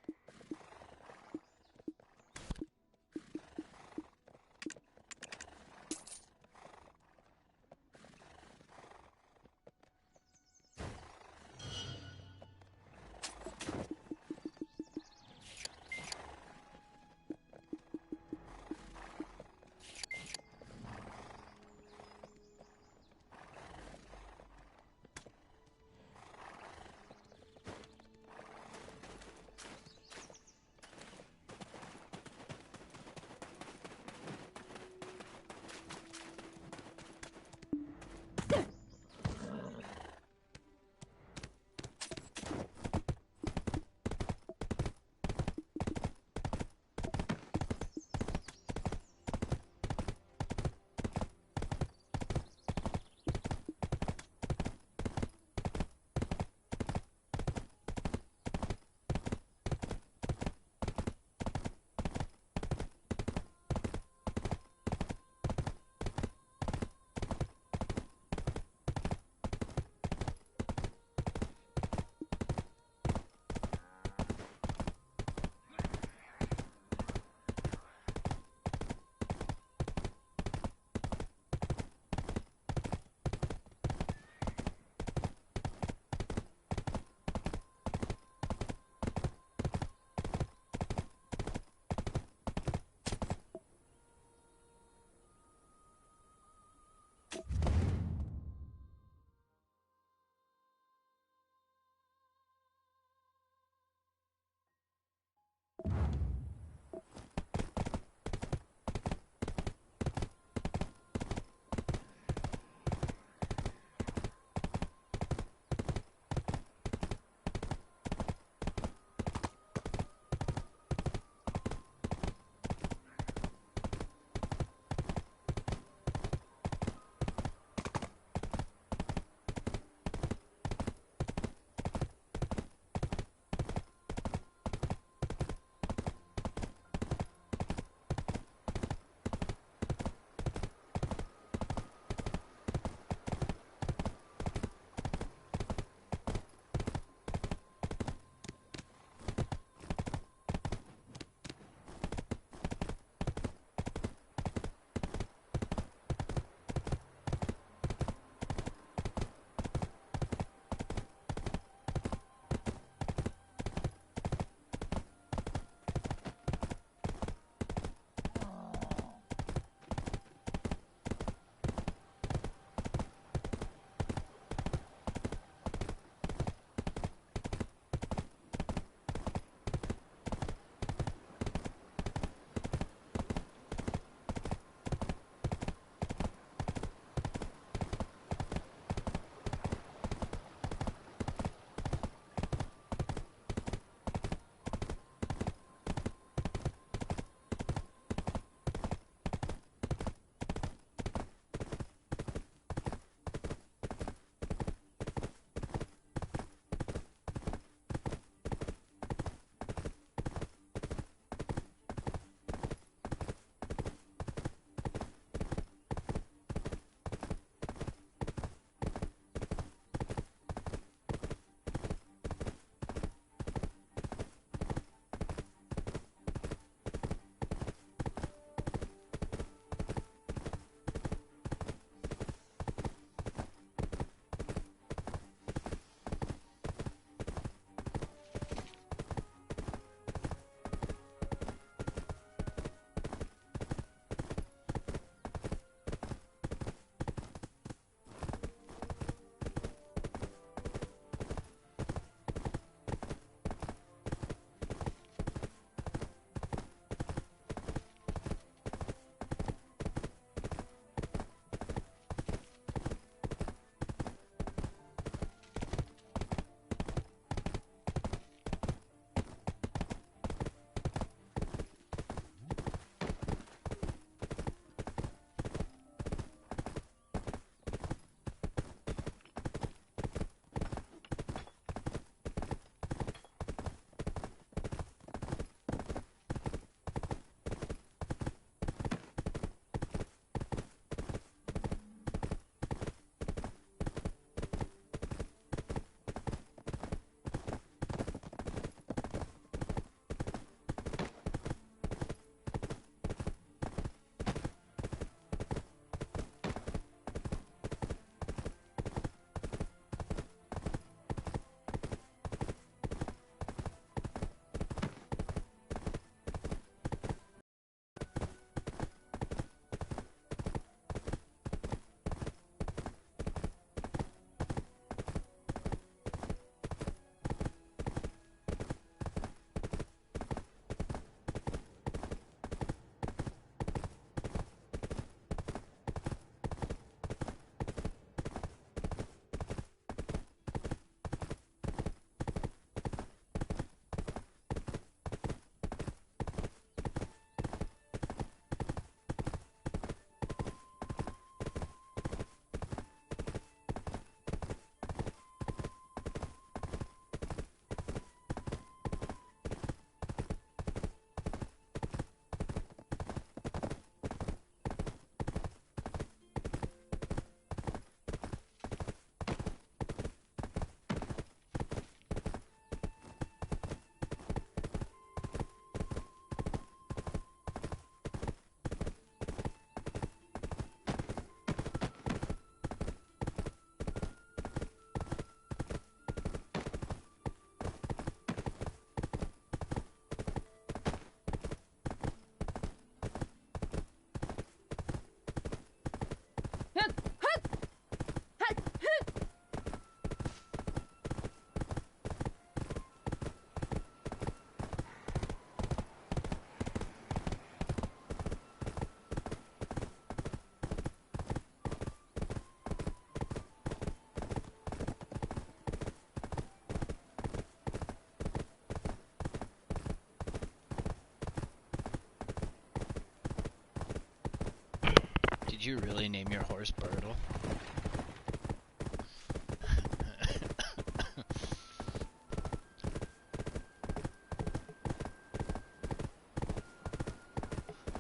Did you really name your horse Birtle?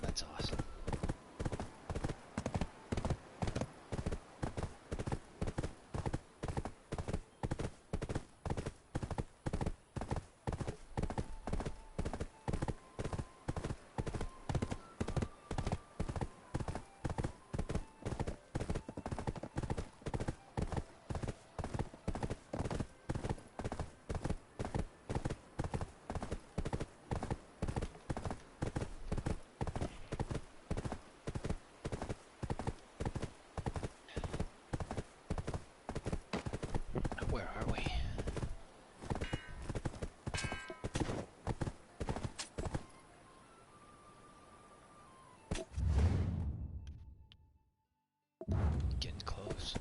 That's awesome. Where are we? Getting close.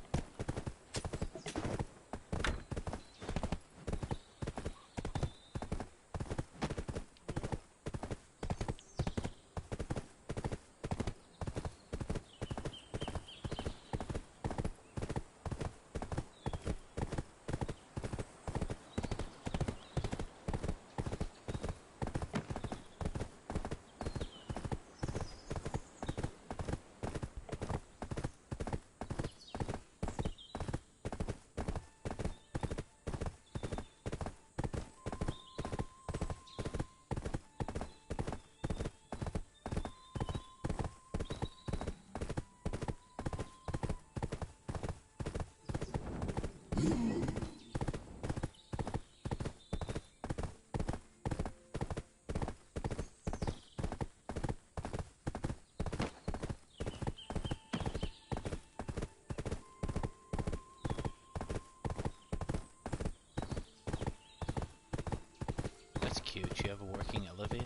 That's cute. You have a working elevator?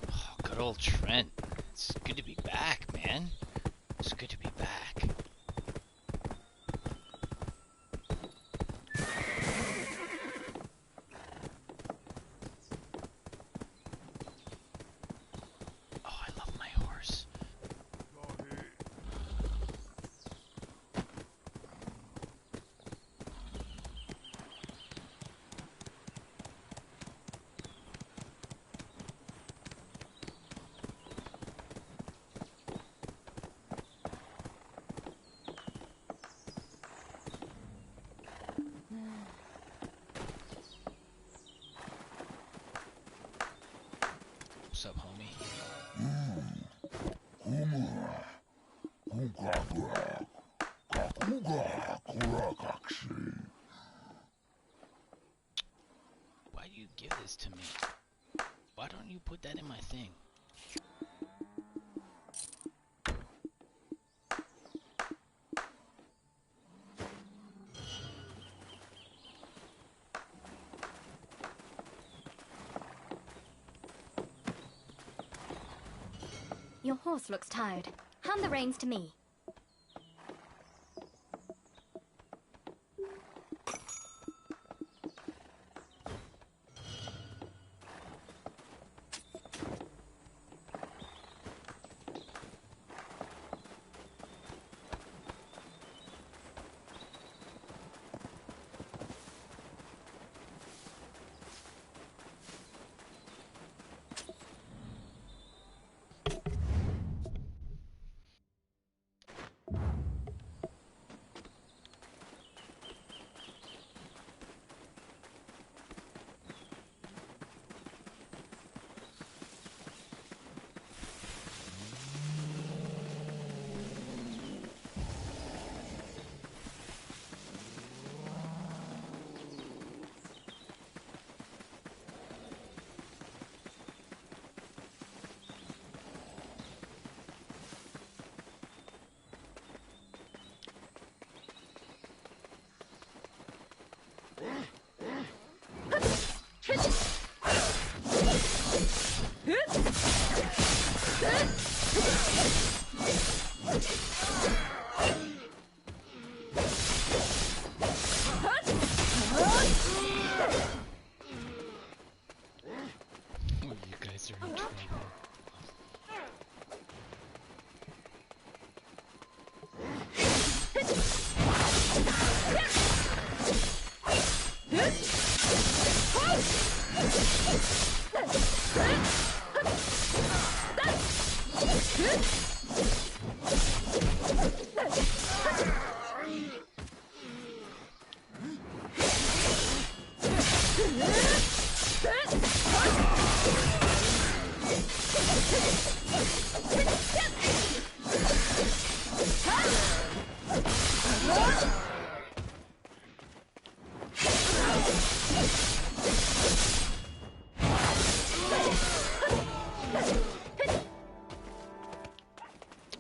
Oh, good old Trent. It's good to be back, man. It's good to be back. Oh, I love my horse. What's up, homie? Why do you give this to me? Why don't you put that in my thing? Your horse looks tired. Hand the reins to me.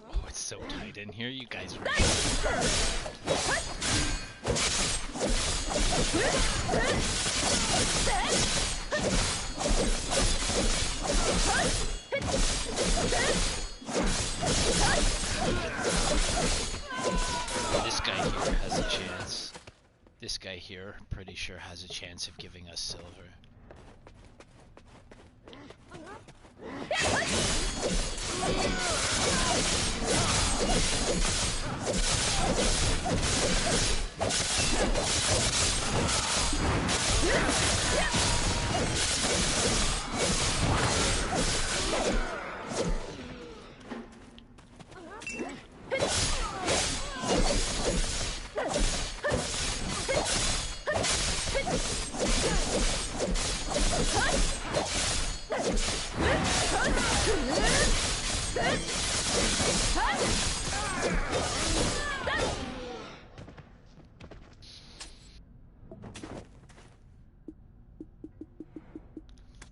Oh, it's so tight in here, you guys. This guy here has a chance. This guy here, pretty sure, has a chance of giving us silver.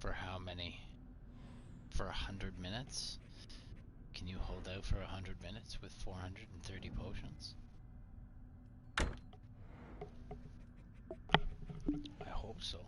For how many? For 100 minutes? Can you hold out for 100 minutes with 430 potions? I hope so.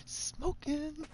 Smoking.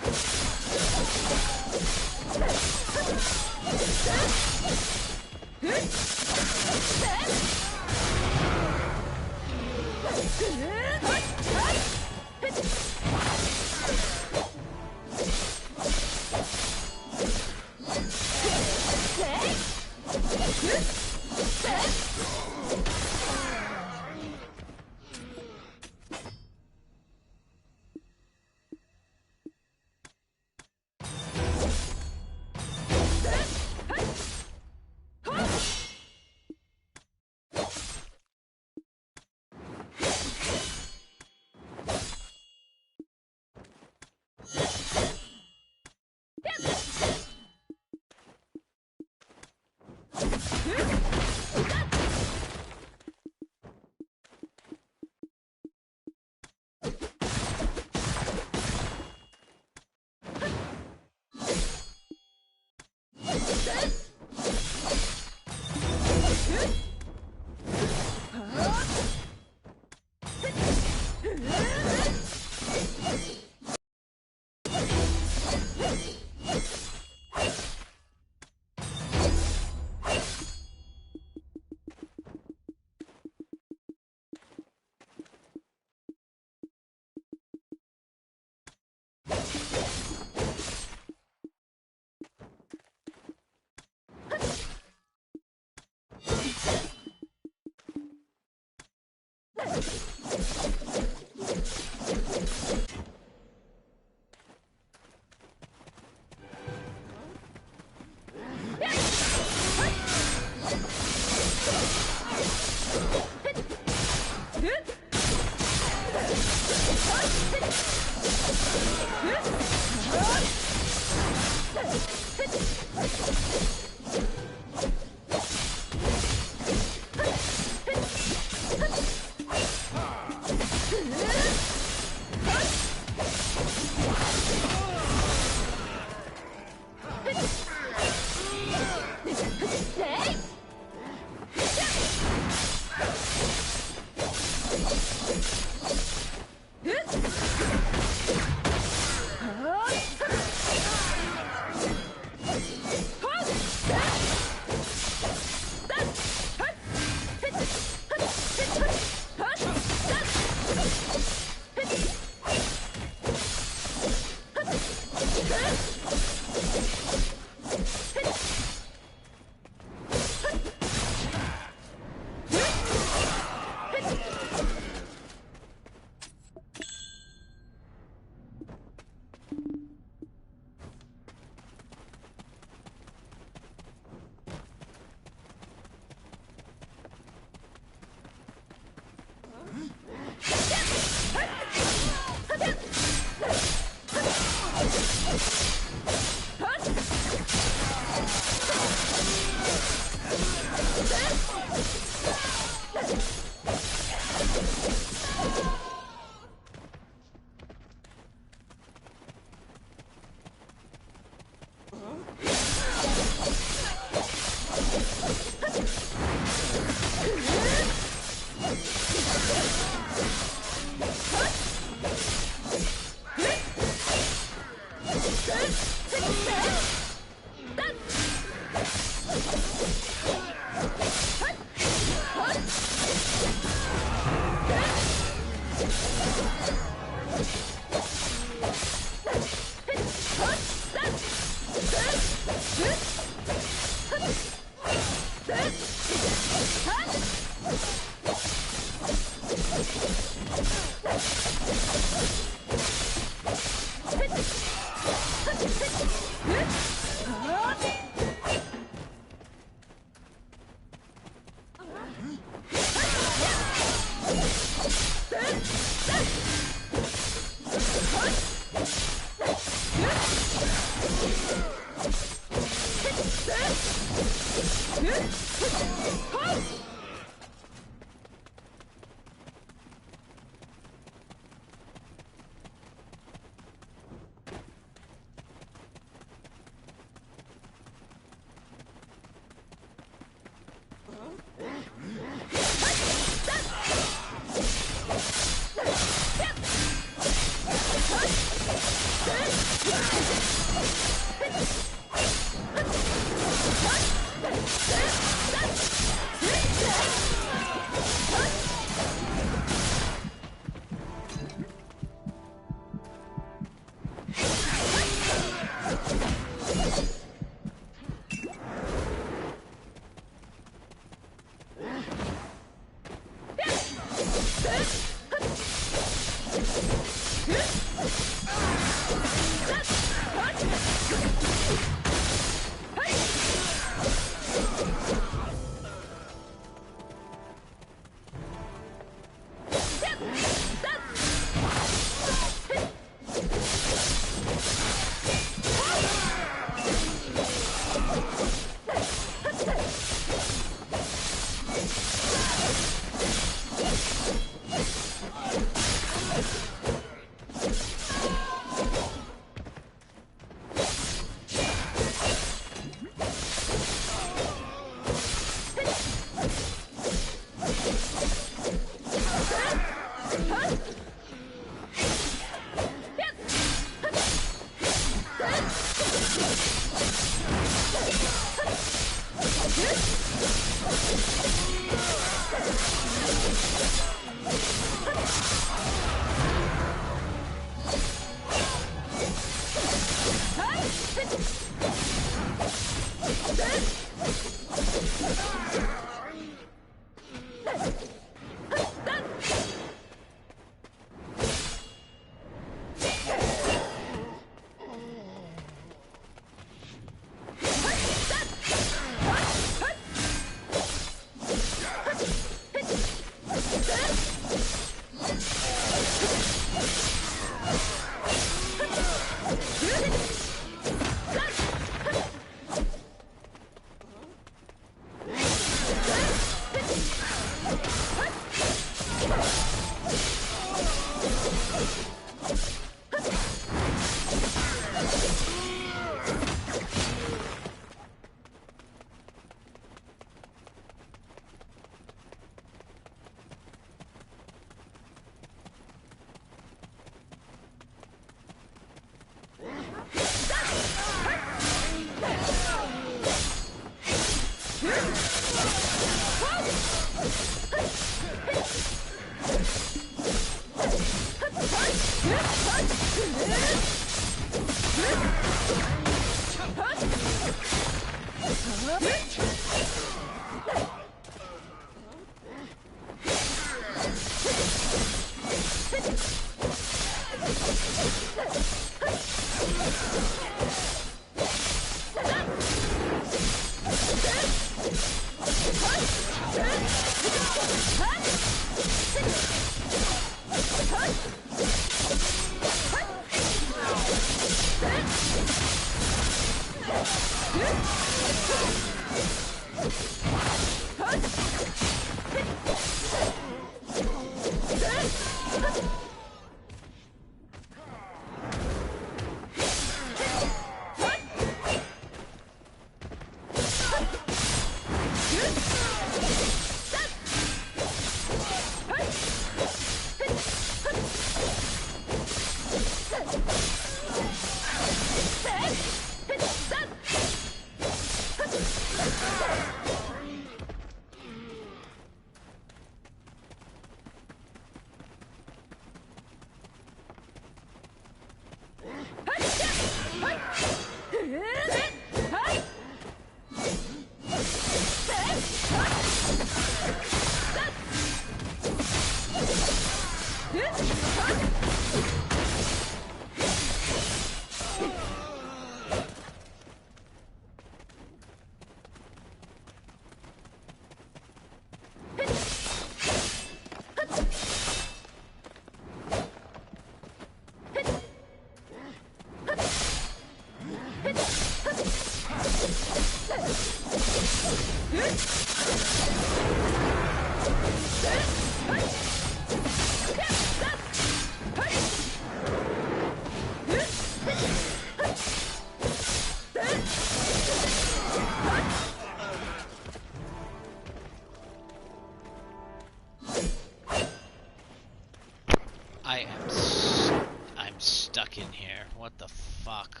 I'm stuck in here. What the fuck?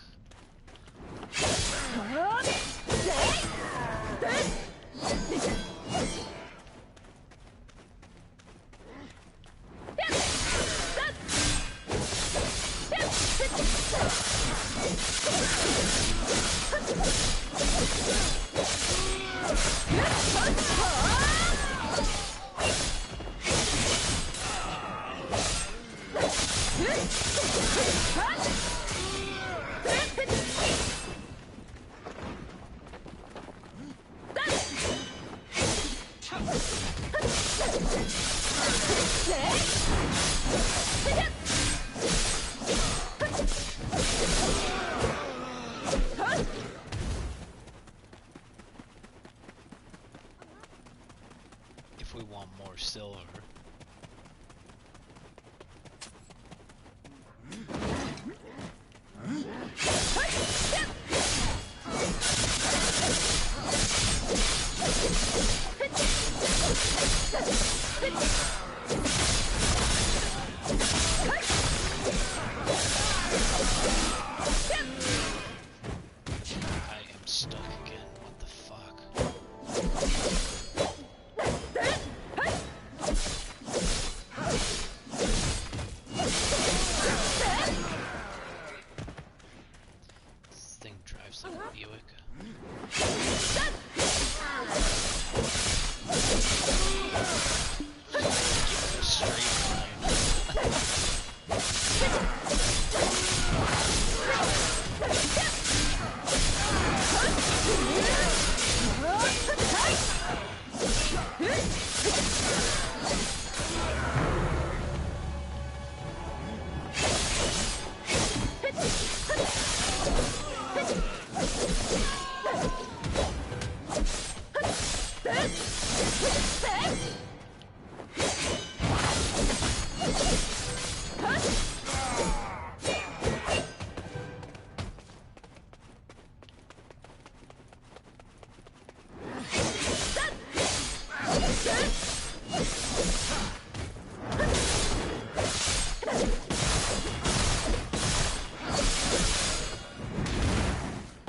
If we want more silver. I am stuck again. What the fuck? This thing drives like a Buick. Give it a straight line.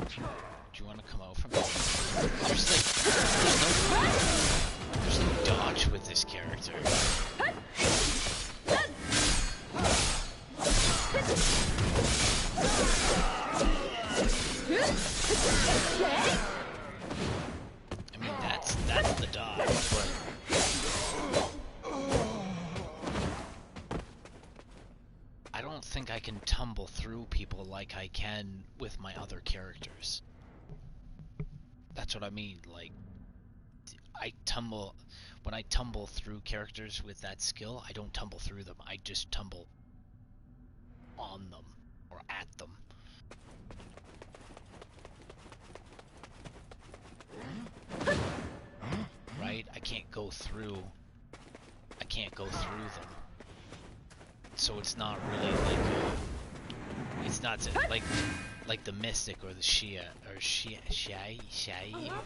Do you want to come out from there? There's no dodge with this character. I mean, that's the dodge, but I don't think I can tumble through people like I can with my other characters. That's what I mean, like, when I tumble through characters with that skill, I don't tumble through them, I just tumble on them, or at them. Right? I can't go through them. So it's not really it's not like the Mystic or the Shia or Shai. I don't know.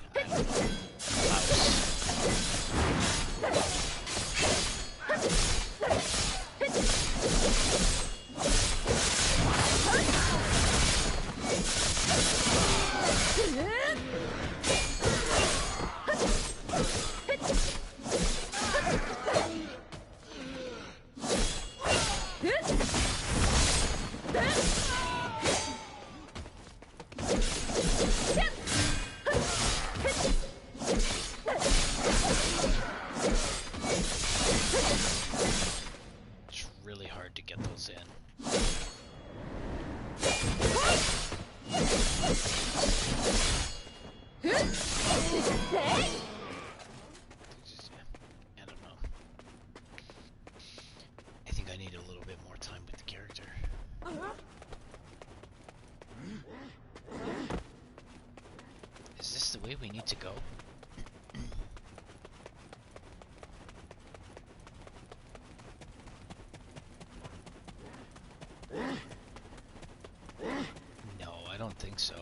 It's really hard to get those in. I don't know. I think I need a little bit more time with the character. way we need to go? No, I don't think so.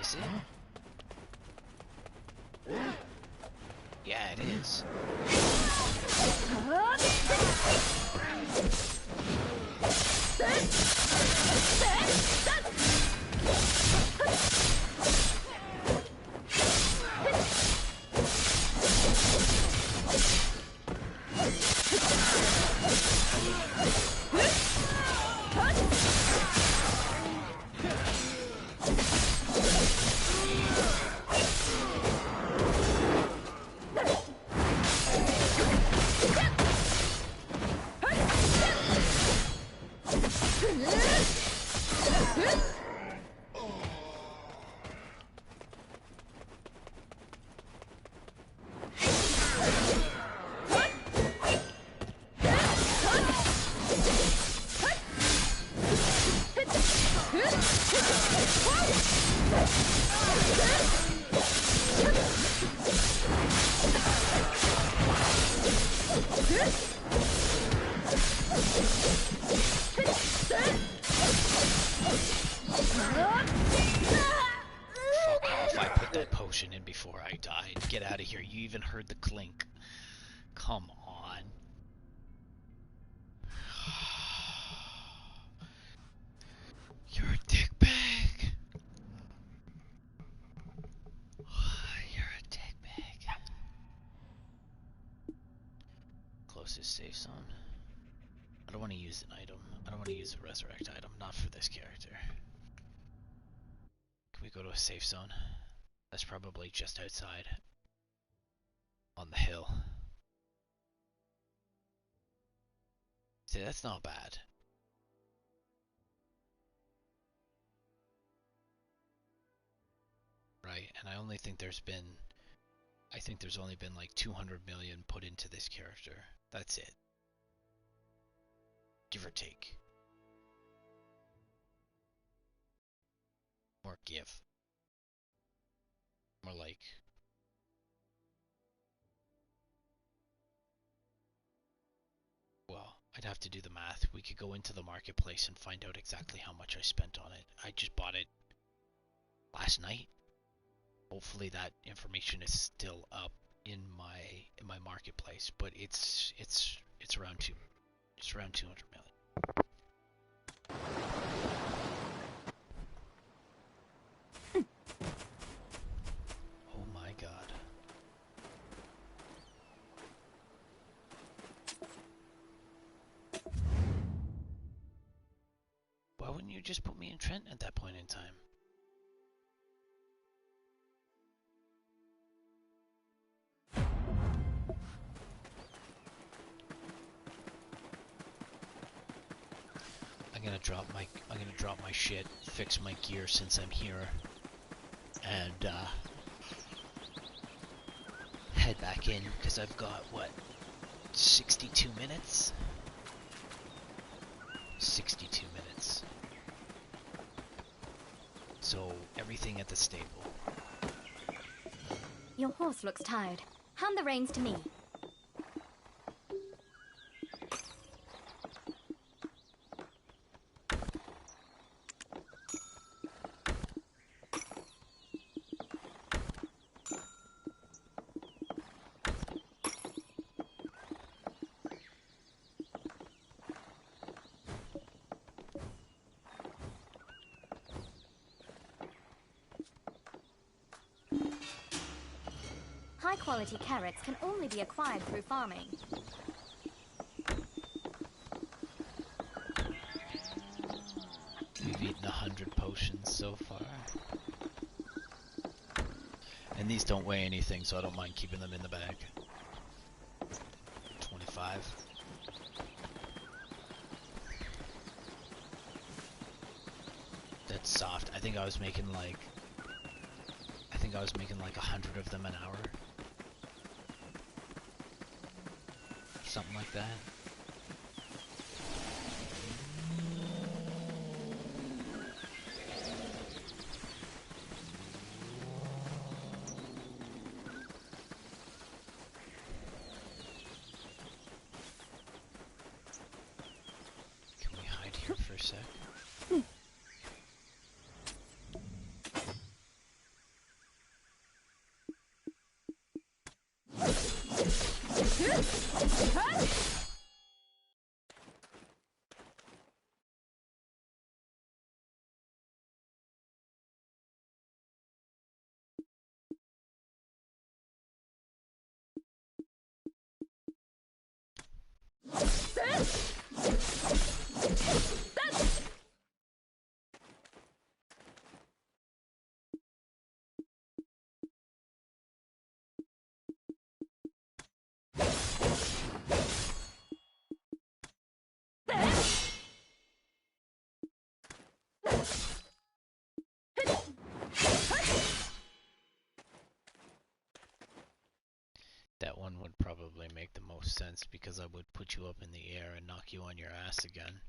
Is it? Yeah, it is. Before I died. Get out of here. You even heard the clink. Come on. You're a dickbag. You're a dickbag. Closest safe zone. I don't want to use an item. I don't want to use a resurrect item. Not for this character. Can we go to a safe zone? That's probably just outside. On the hill. See, that's not bad. Right, and I only think there's only been like 200 million put into this character. That's it. Give or take. More give. More like... Well, I'd have to do the math. We could go into the marketplace and find out exactly how much I spent on it. I just bought it last night. Hopefully that information is still up in my marketplace, but it's around 200 million. Oh my god. Why wouldn't you just put me in Trent at that point in time? I'm gonna drop my shit, fix my gear since I'm here, and head back in because I've got what, 62 minutes? 62 minutes. So everything at the stable. Your horse looks tired. Hand the reins to me. High-quality carrots can only be acquired through farming. We've eaten 100 potions so far. And these don't weigh anything, so I don't mind keeping them in the bag. 25. That's soft. I think I was making like 100 of them an hour. Something like that. sec. That one would probably make the most sense because I would put you up in the air and knock you on your ass again.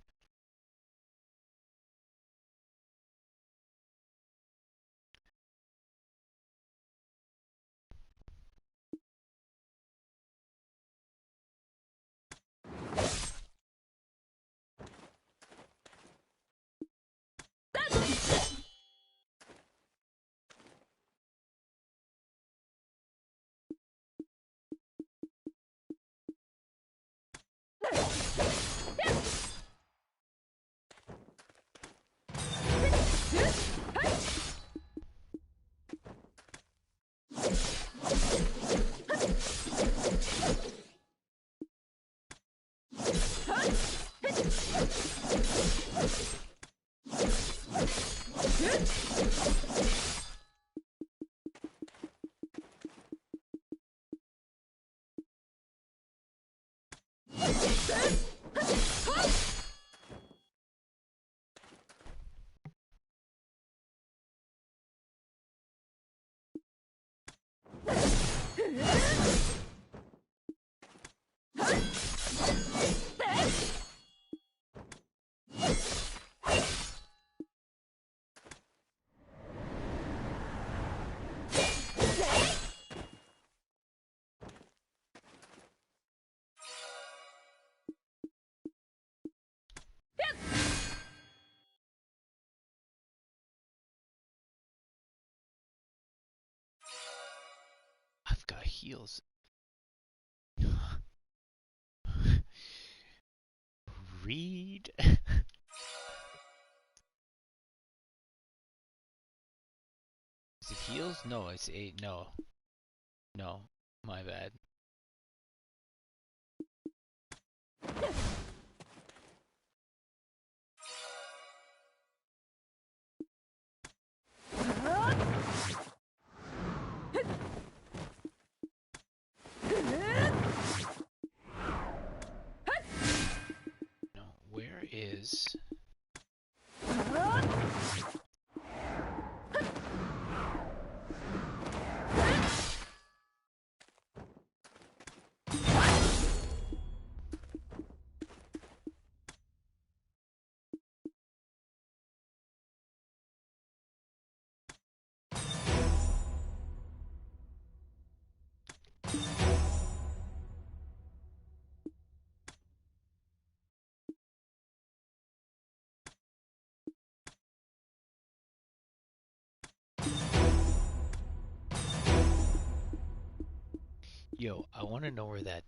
I've got heals. Read. Is it heals? No, it's 8. No. No. My bad. No, where is... Yo, I want to know where that...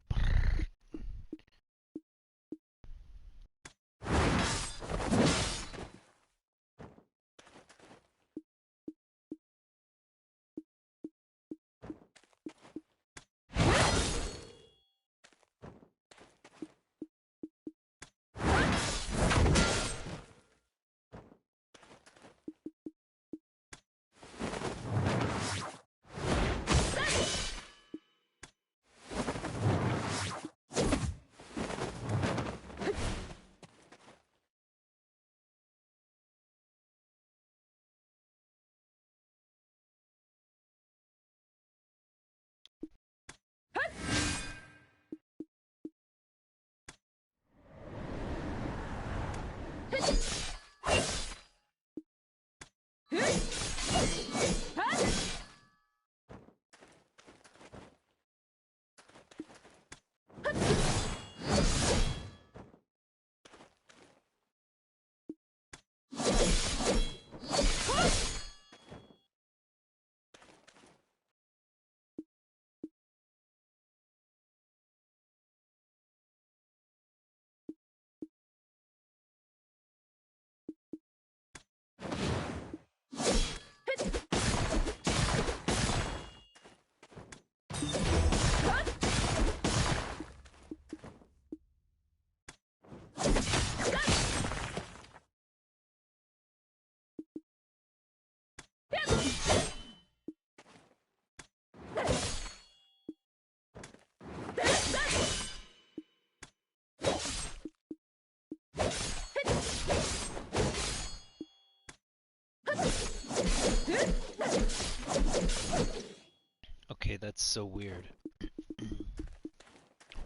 Okay, that's so weird.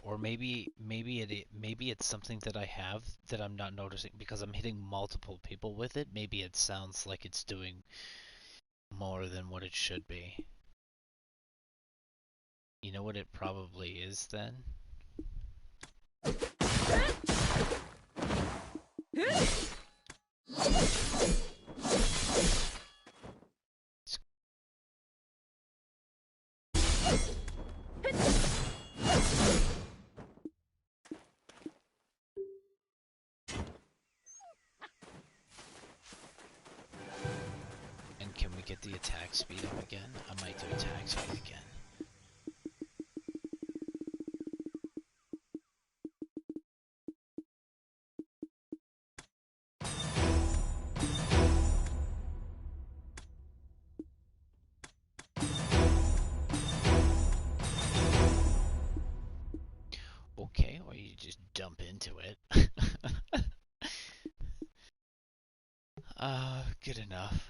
Or maybe it's something that I have that I'm not noticing because I'm hitting multiple people with it. Maybe it sounds like it's doing more than what it should be. You know what it probably is then? And can we get the attack speed up again? I might do attack speed again. Okay, or you just dump into it. Good enough.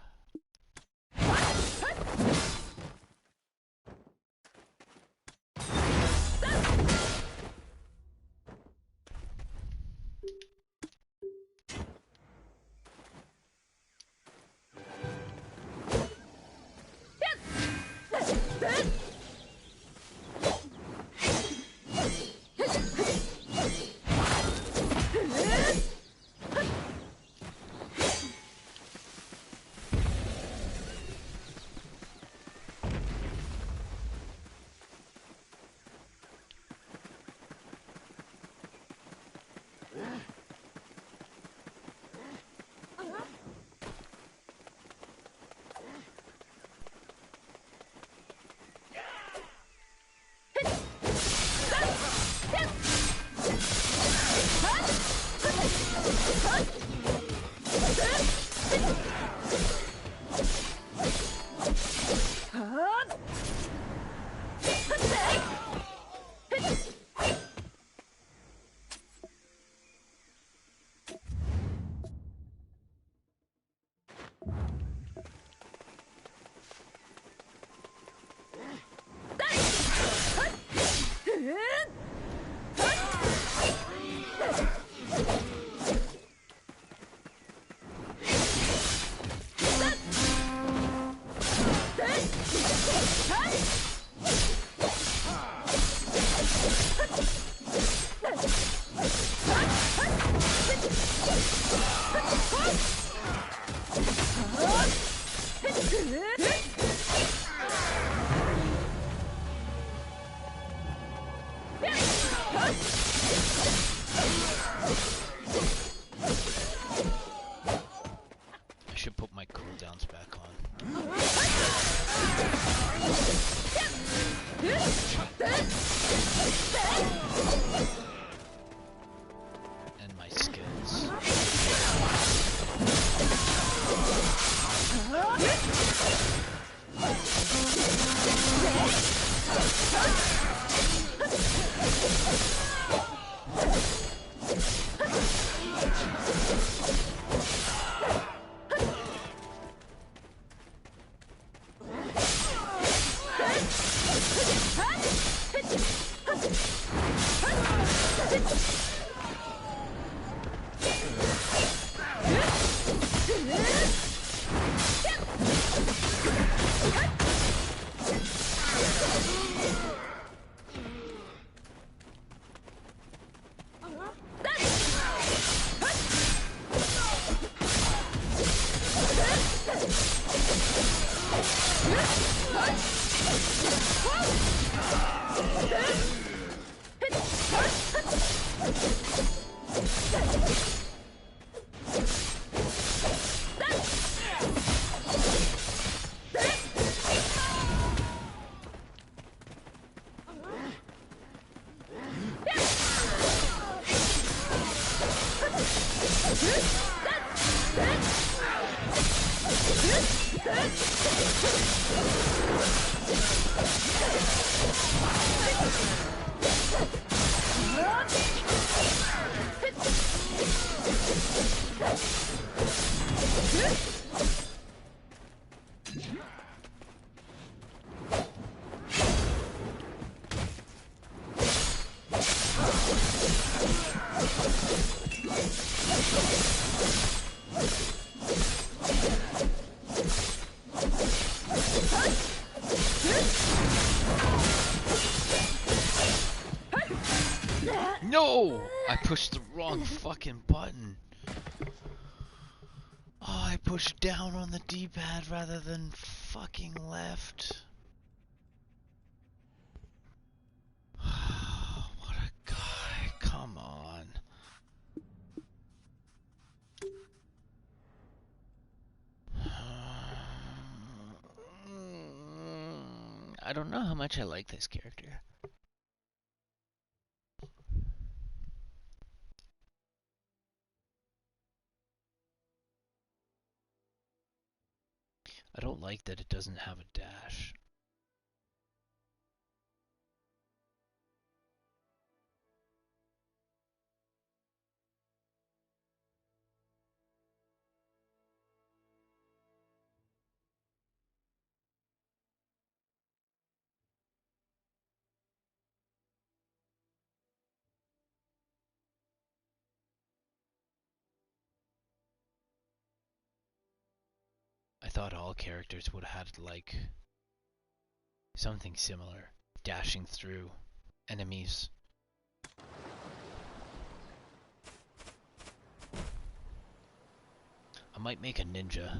I should put my cooldowns back on. And my skills. Oh! I pushed the wrong fucking button. Oh, I pushed down on the D-pad rather than fucking left. What a guy. Come on. I don't know how much I like this character. I don't like that it doesn't have a dash. I thought all characters would have had, like, something similar. Dashing through enemies. I might make a ninja.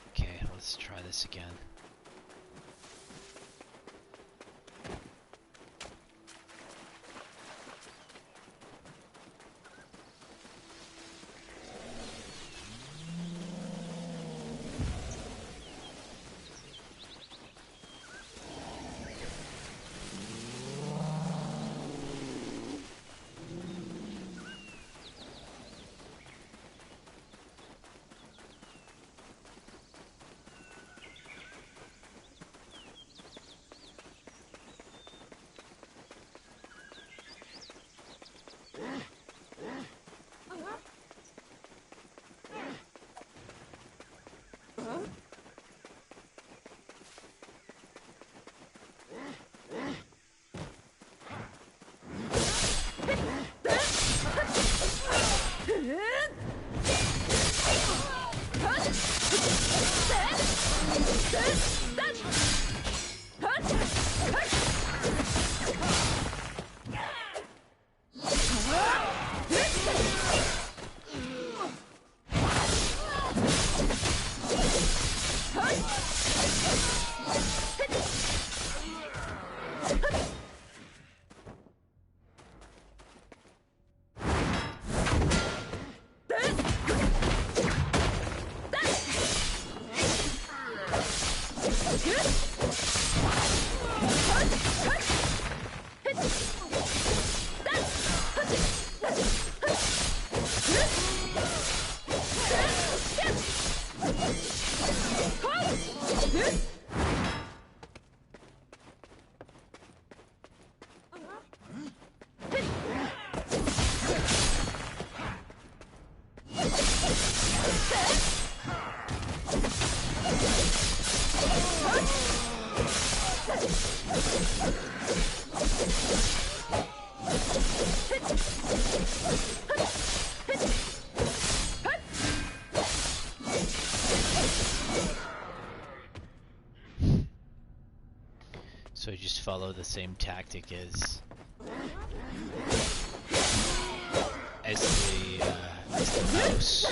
Okay, let's try this again. So just follow the same tactic as the mouse.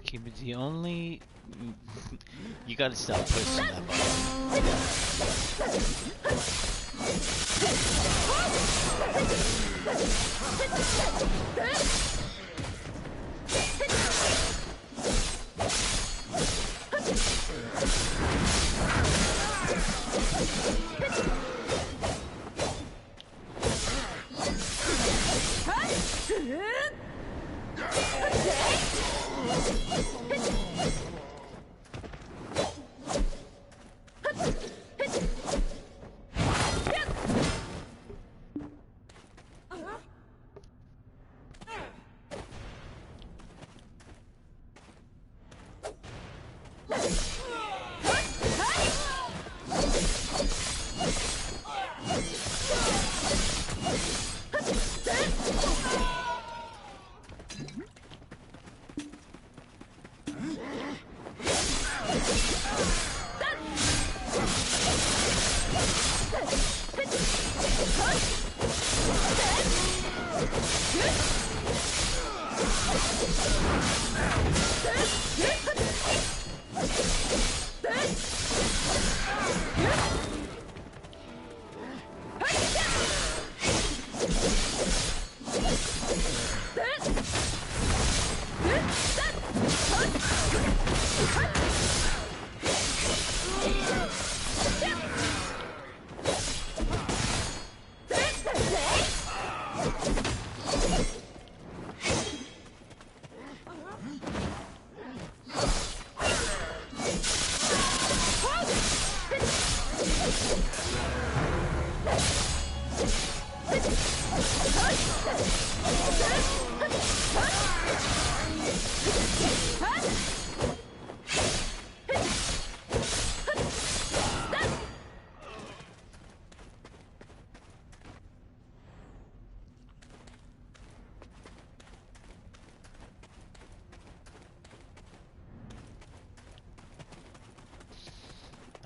Keep it the only... You gotta stop pushing that button.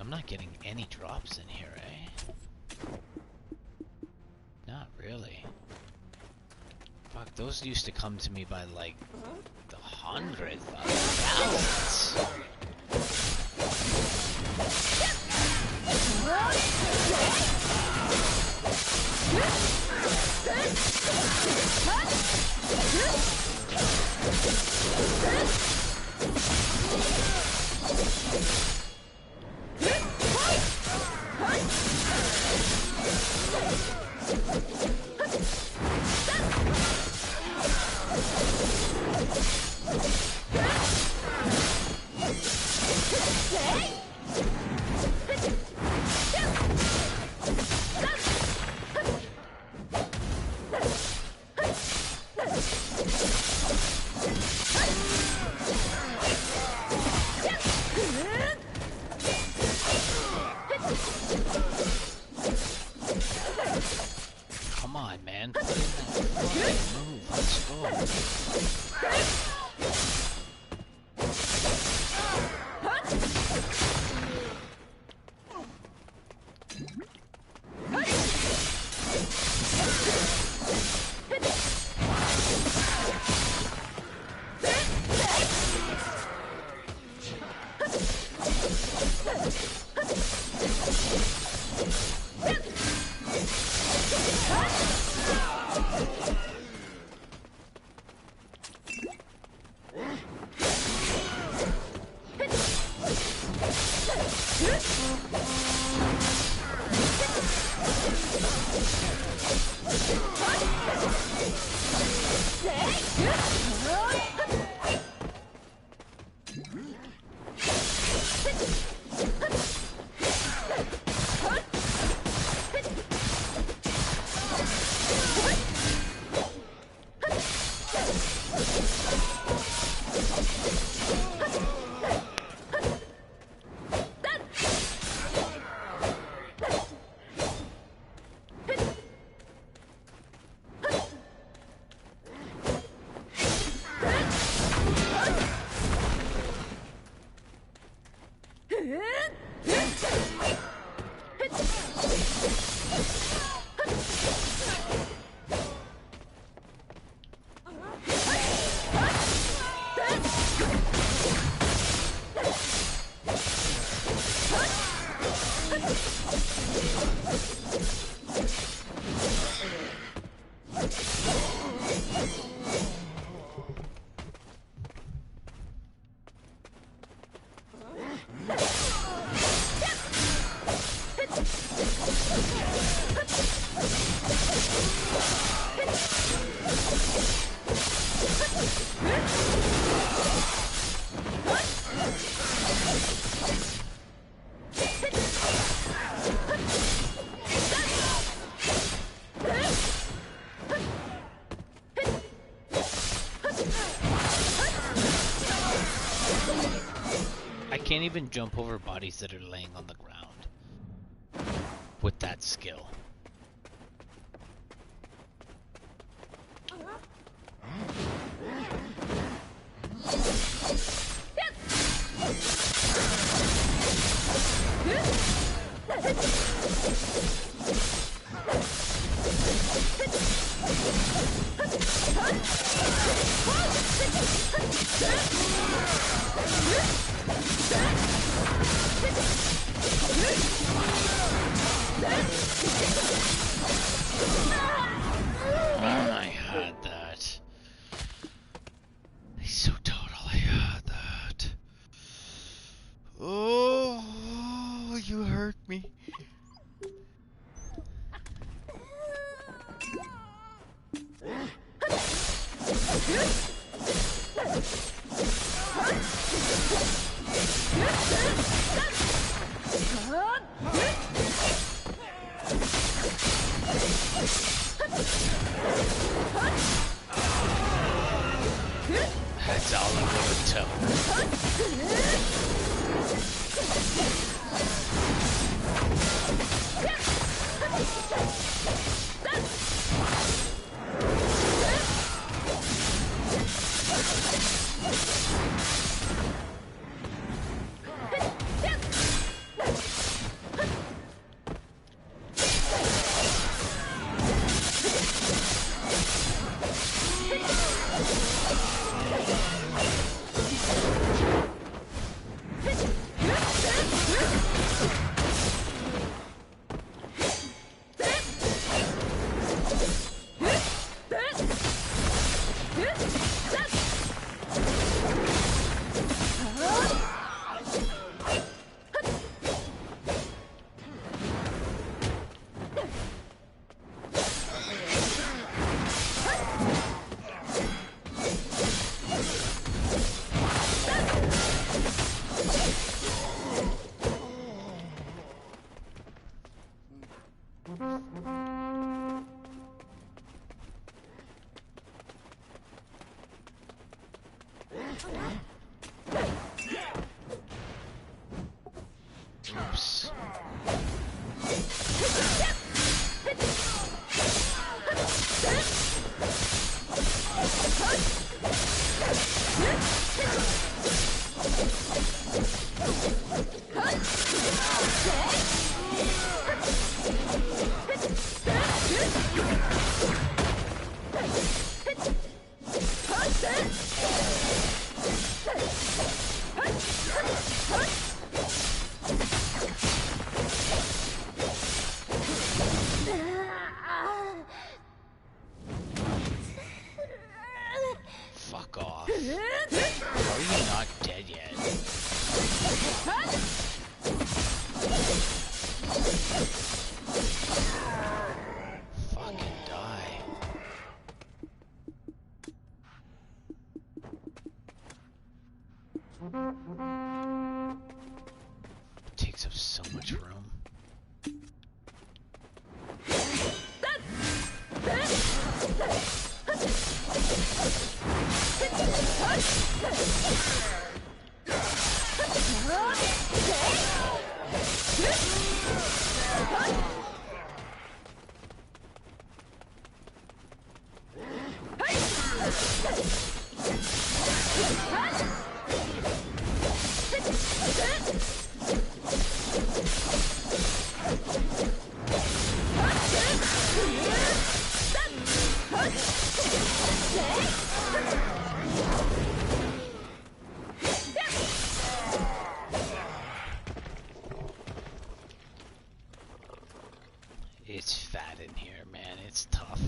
I'm not getting any drops in here, eh? Not really. Fuck, those used to come to me by like the hundredth of thousands. I can't even jump over bodies that are laying on the ground with that skill. I had that. I so totally had that. Oh, you hurt me. That's all I would tell Oops. Fuck off. How are you not dead yet? Fucking die. It takes up so much room. It's fat in here, man. It's tough.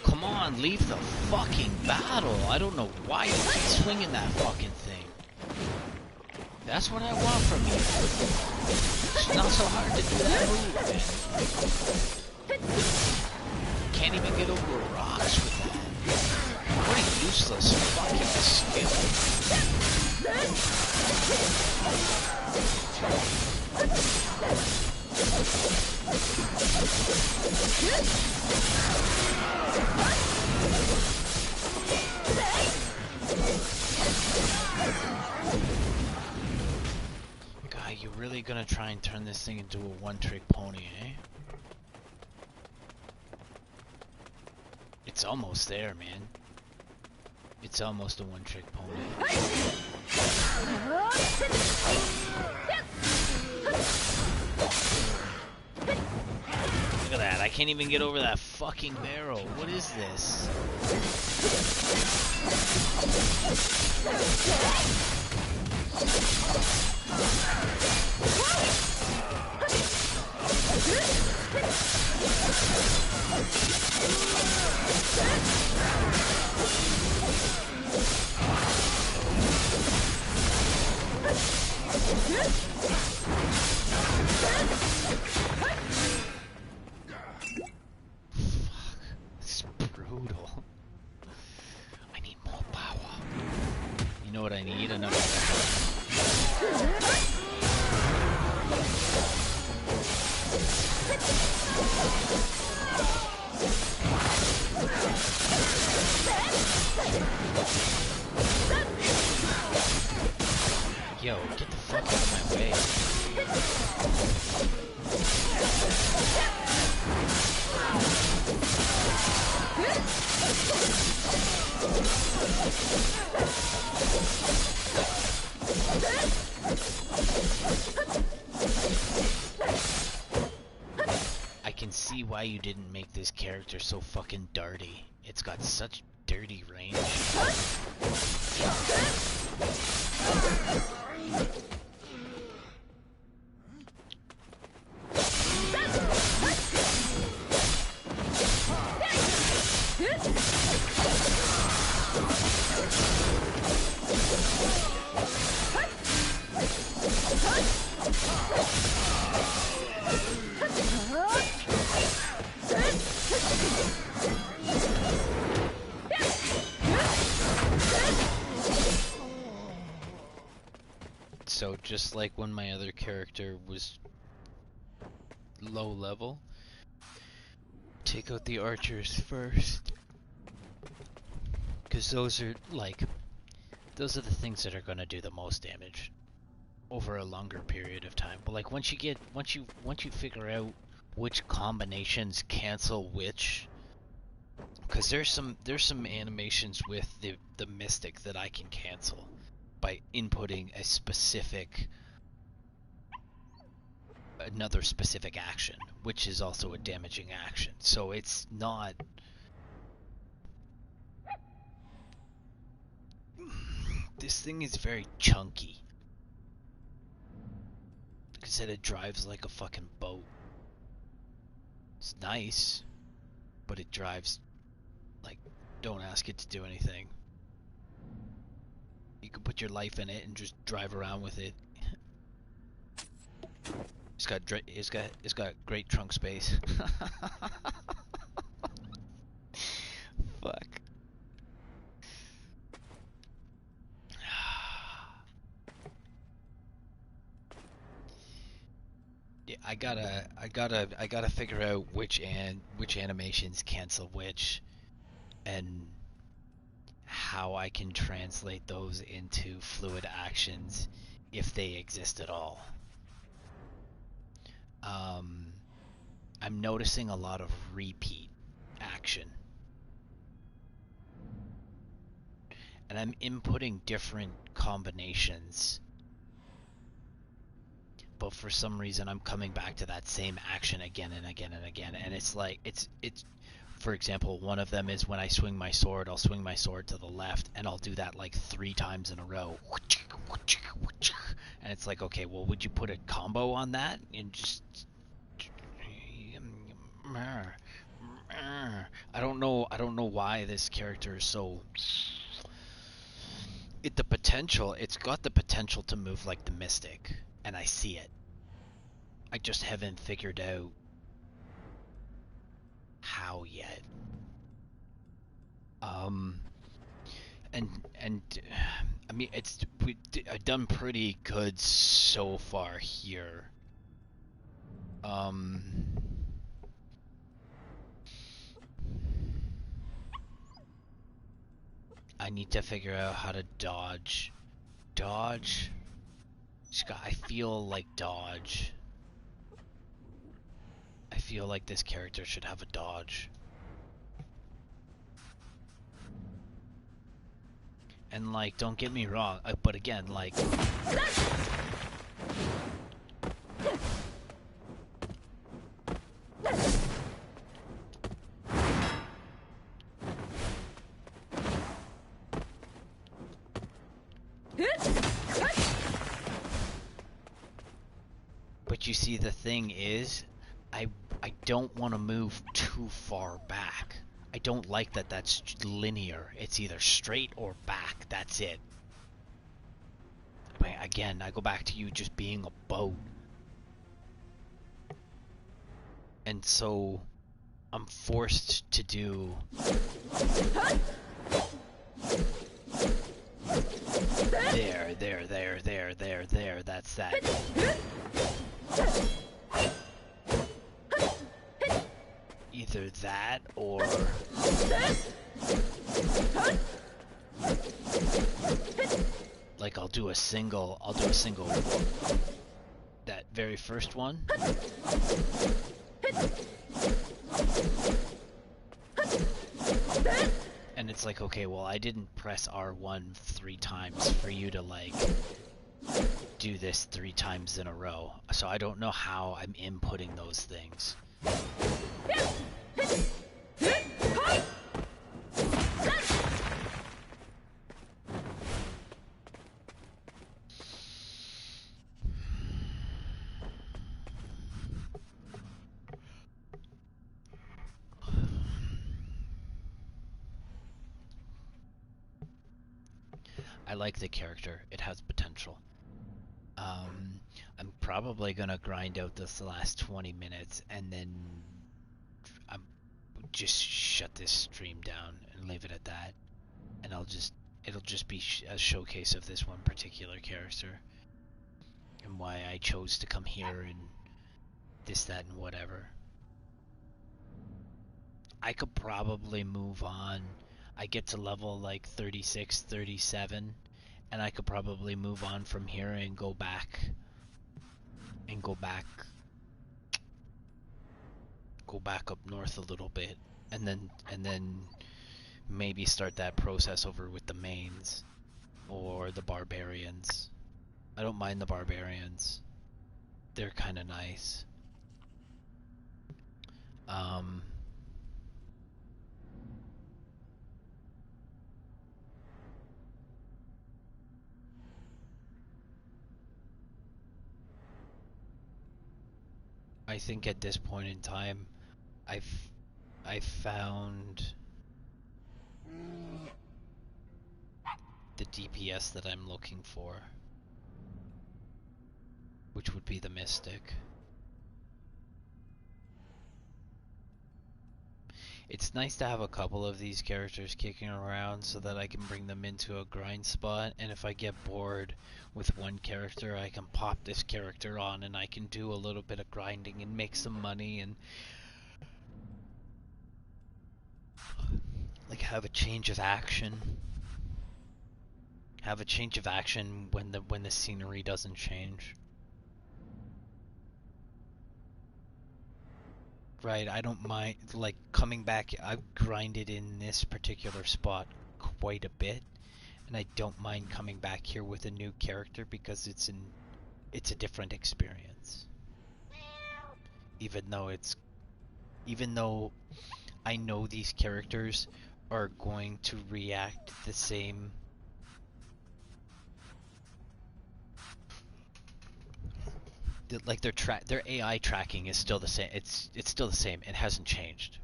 Come on, leave the fucking battle. I don't know why you keep swinging that fucking thing. That's what I want from you. It's not so hard to do that move, man. Can't even get over rocks with that. What a useless fucking skill. God, you're really gonna try and turn this thing into a one-trick pony, eh? It's almost there, man. It's almost a one-trick pony. Look at that, I can't even get over that fucking barrel. What is this? It's brutal. I need more power. You know what I need? Another weapon. Yo, get the fuck out of my way. I can see why you didn't make this character so fucking dirty. It's got such dirty range. So just like when my other character was low level, take out the archers first. Because those are the things that are gonna do the most damage over a longer period of time. But like once you figure out which combinations cancel which, because there's some animations with the mystic that I can cancel by inputting another specific action, which is also a damaging action. So it's not. This thing is very chunky. Like I said, it drives like a fucking boat. It's nice, but it drives like, don't ask it to do anything. You can put your life in it and just drive around with it. It's got great trunk space. Fuck. Yeah, I gotta figure out which animations cancel which, and how I can translate those into fluid actions if they exist at all. I'm noticing a lot of repeat action. And I'm inputting different combinations. But for some reason I'm coming back to that same action again and again and again. And it's like, it's for example, one of them is when I swing my sword, I'll swing my sword to the left, and I'll do that like 3 times in a row. And it's like, okay, well, would you put a combo on that? And just... I don't know why this character is so the potential, it's got the potential to move like the Mystic, and I see it. I just haven't figured out how yet. And I mean, I've done pretty good so far here. I need to figure out how to dodge. Dodge? I feel like dodge. I feel like this character should have a dodge. And like, don't get me wrong, but again, like... But you see, the thing is, I don't want to move too far back. I don't like that that's linear. It's either straight or back. That's it. But again, I go back to you just being a boat. And so I'm forced to do... There. That's that. Either that or... Like I'll do a single, that very first one. And it's like, okay, well, I didn't press R1 3 times for you to like do this 3 times in a row. So I don't know how I'm inputting those things. I like the character. It has potential. I'm probably gonna grind out this last 20 minutes and then I'm just shut this stream down and leave it at that. And it'll just be a showcase of this one particular character and why I chose to come here and this, that, and whatever. I could probably move on. I get to level like 36, 37, and I could probably move on from here and go back up north a little bit, and then maybe start that process over with the mains or the barbarians. I don't mind the barbarians. They're kind of nice. I think at this point in time, I've found the DPS that I'm looking for, which would be the Mystic. It's nice to have a couple of these characters kicking around so that I can bring them into a grind spot, and if I get bored with one character, I can pop this character on and I can do a little bit of grinding and make some money and like have a change of action. Have a change of action when the scenery doesn't change. Right, I don't mind, like, coming back. I've grinded in this particular spot quite a bit, and I don't mind coming back here with a new character because it's a different experience. Even though I know these characters are going to react the same. Like their AI tracking is still the same. It's still the same. It hasn't changed.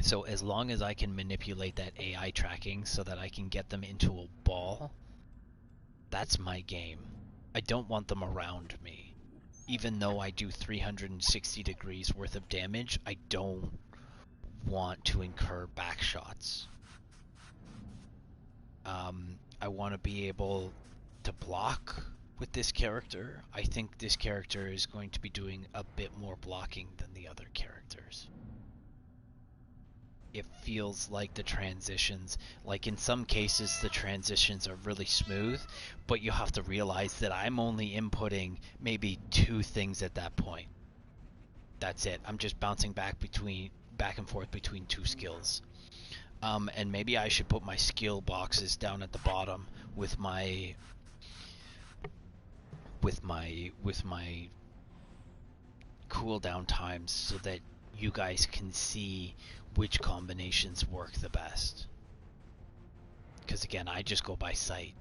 So as long as I can manipulate that AI tracking so that I can get them into a ball That's my game. I don't want them around me. Even though I do 360 degrees worth of damage, I don't want to incur back shots. I want to be able to block with this character. I think this character is going to be doing a bit more blocking than the other characters. It feels like the transitions, like in some cases the transitions are really smooth, but you have to realize that I'm only inputting maybe 2 things at that point. That's it. I'm just bouncing back and forth between 2 skills. And maybe I should put my skill boxes down at the bottom with my cooldown times so that you guys can see which combinations work the best. Because again, I just go by sight.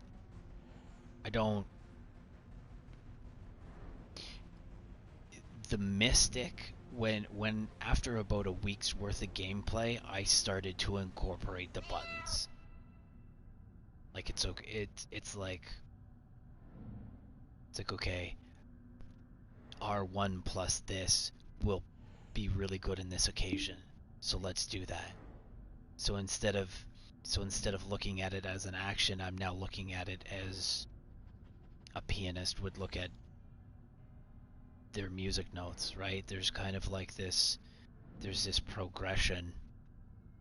I don't... The Mystic, when after about a week's worth of gameplay, I started to incorporate the buttons. Like it's okay, it's like okay, R1 plus this will be really good in this occasion, so let's do that. So instead of looking at it as an action, I'm now looking at it as a pianist would look at their music notes, right? There's kind of like this, there's this progression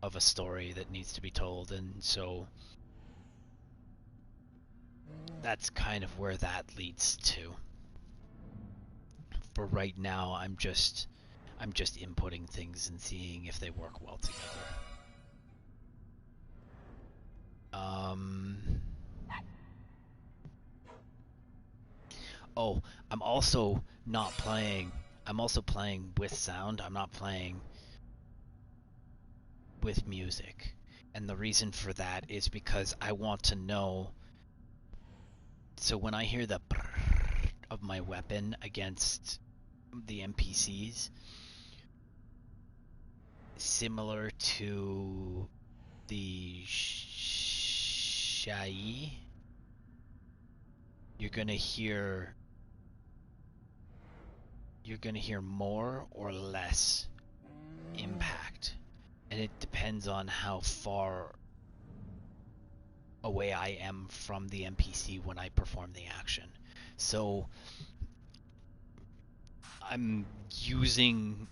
of a story that needs to be told, and so that's kind of where that leads to. For right now, I'm just inputting things and seeing if they work well together. Oh, I'm also playing with sound. I'm not playing with music. And the reason for that is because I want to know. So when I hear the brrr of my weapon against the NPCs, similar to the Shai, you're gonna hear more or less impact, and it depends on how far away I am from the NPC when I perform the action. So I'm using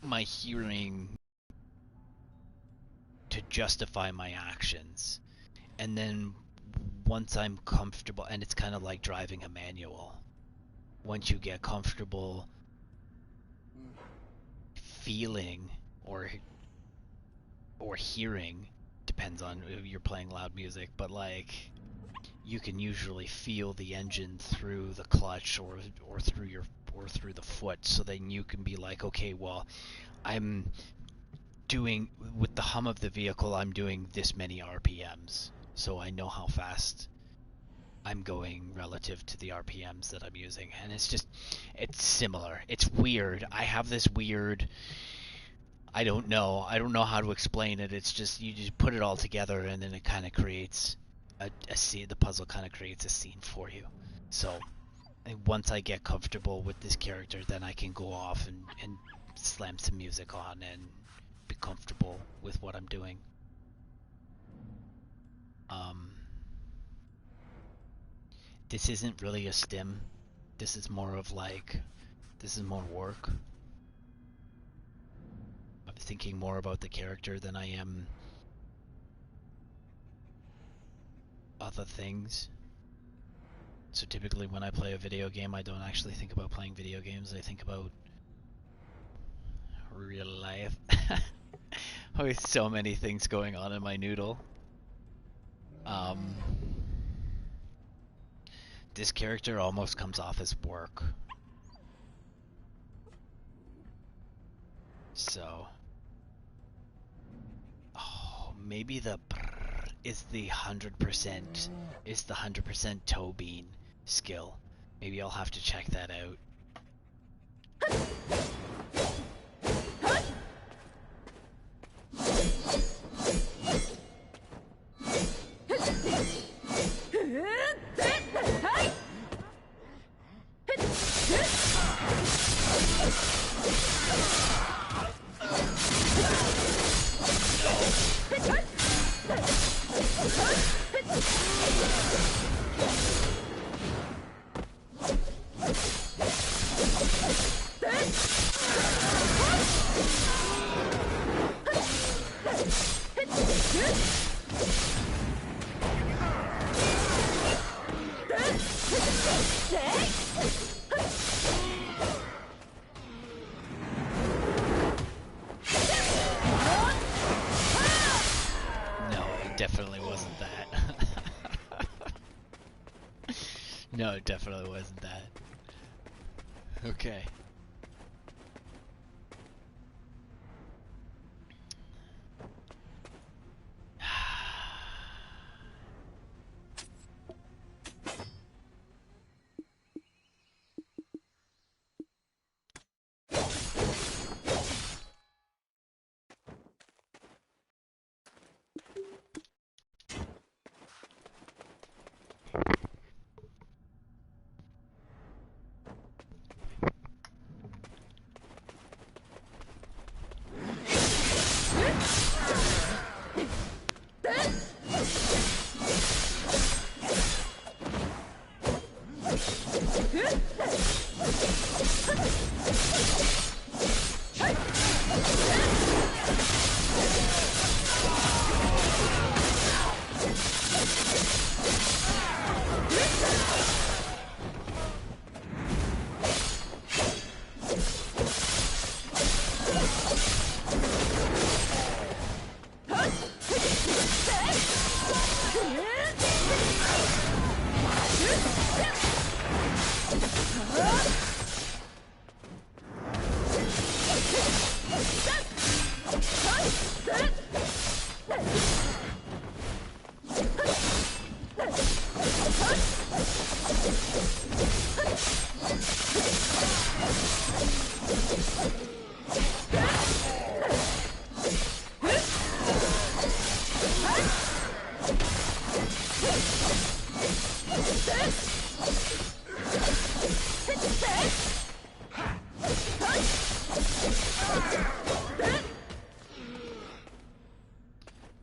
my hearing to justify my actions, and then once I'm comfortable, and it's kind of like driving a manual, once you get comfortable feeling or hearing, depends on if you're playing loud music, but like you can usually feel the engine through the clutch or through the foot, so then you can be like, okay, well, I'm doing, with the hum of the vehicle, I'm doing this many RPMs, so I know how fast I'm going relative to the RPMs that I'm using. And it's similar. It's weird. I have this weird, I don't know how to explain it. It's just, you just put it all together and then it kind of creates a scene. The puzzle kind of creates a scene for you. So once I get comfortable with this character, then I can go off and slam some music on and be comfortable with what I'm doing. This isn't really a stim. This is more of like, this is more work. I'm thinking more about the character than I am other things. So typically when I play a video game, I don't actually think about playing video games. I think about real life. With so many things going on in my noodle. This character almost comes off as work. So, maybe the brrr is the 100% toe bean skill. Maybe I'll have to check that out. No, it definitely wasn't that. Okay.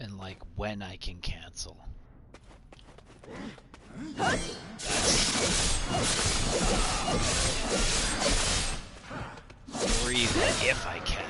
And like when I can cancel. Or even if I can.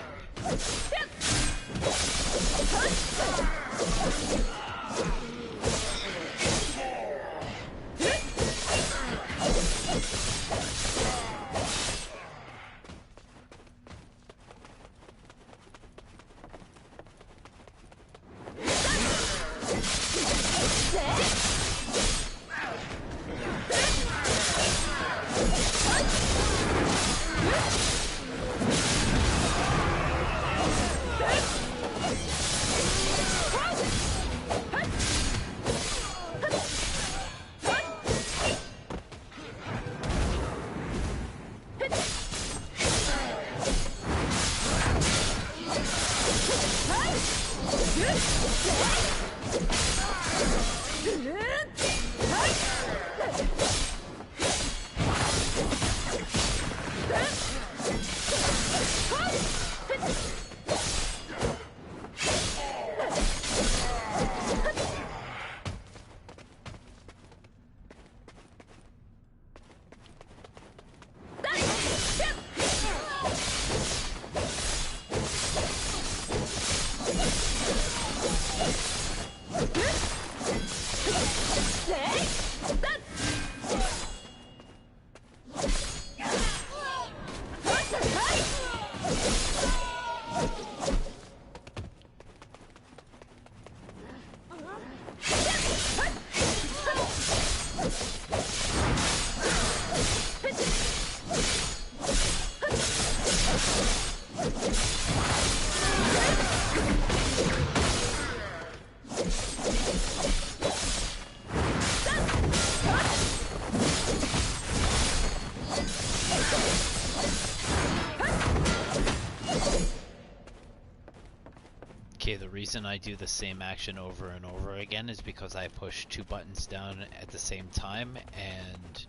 Okay, the reason I do the same action over and over again is because I push 2 buttons down at the same time, and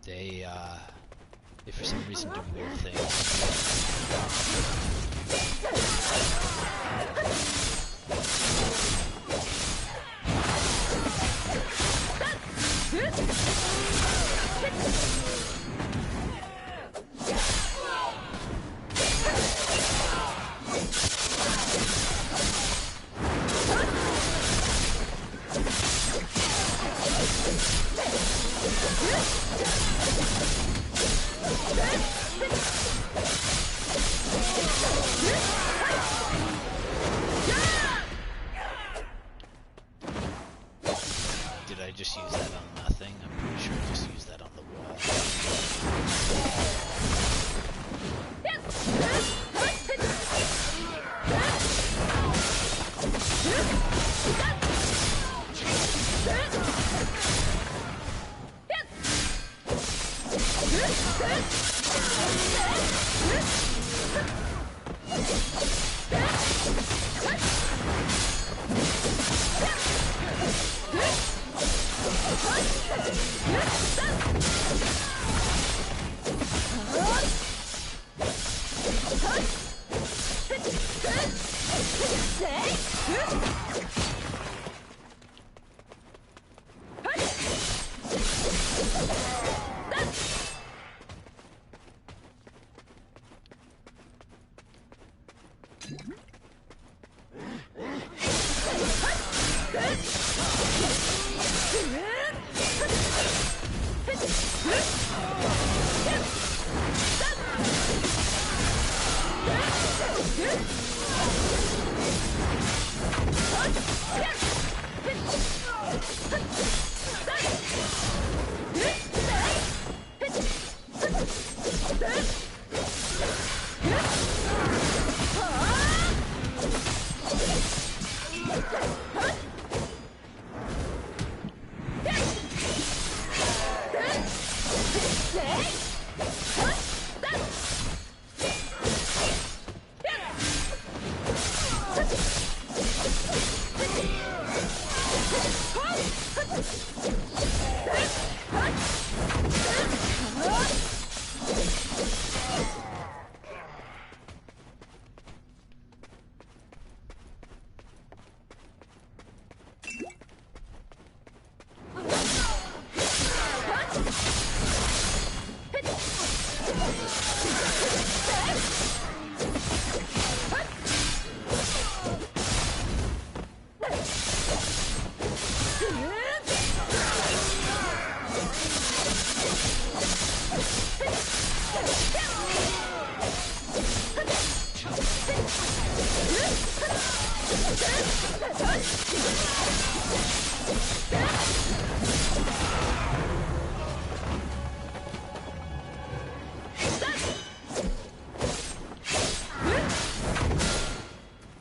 they for some reason do weird things. Did I just use that on nothing? I'm pretty sure I just use that on the wall.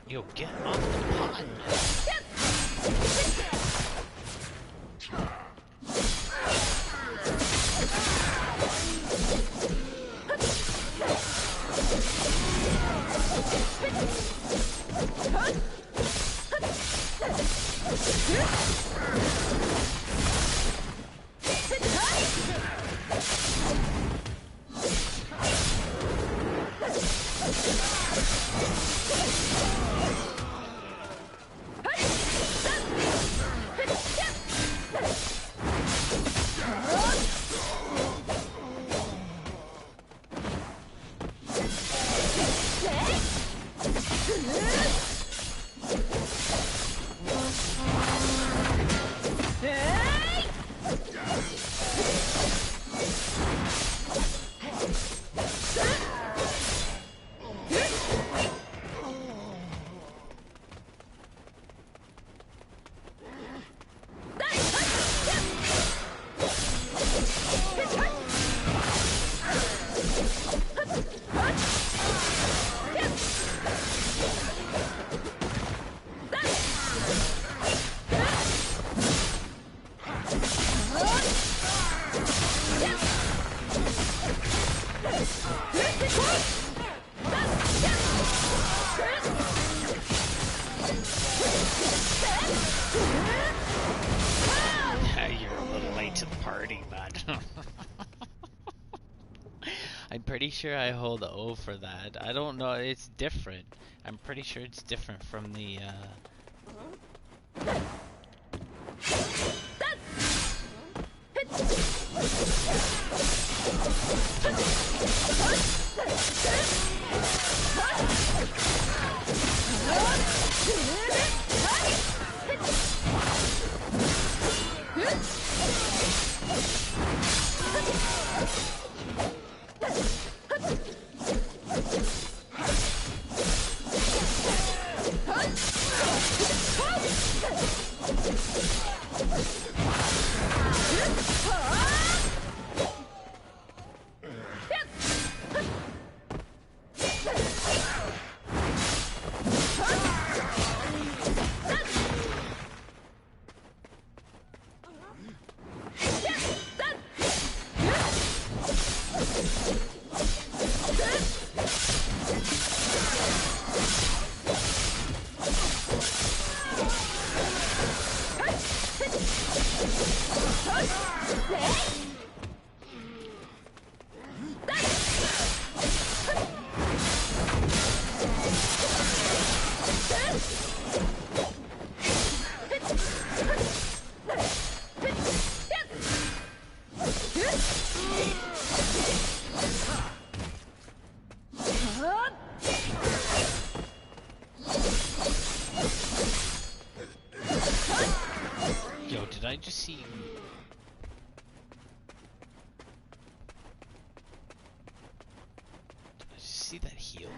Yo, get off the pond! You're a little late to the party, bud. I'm pretty sure I hold O for that. I don't know, it's different. I'm pretty sure it's different from the, Yo, did I just see... Did I just see that heal?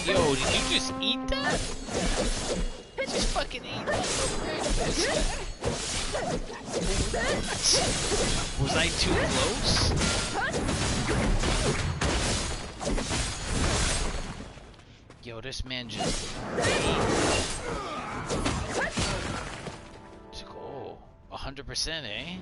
Yo, did you just eat that? Just fucking eat that for breakfast. Was I too close? Yo, this man just ate. Oh, 100%, eh?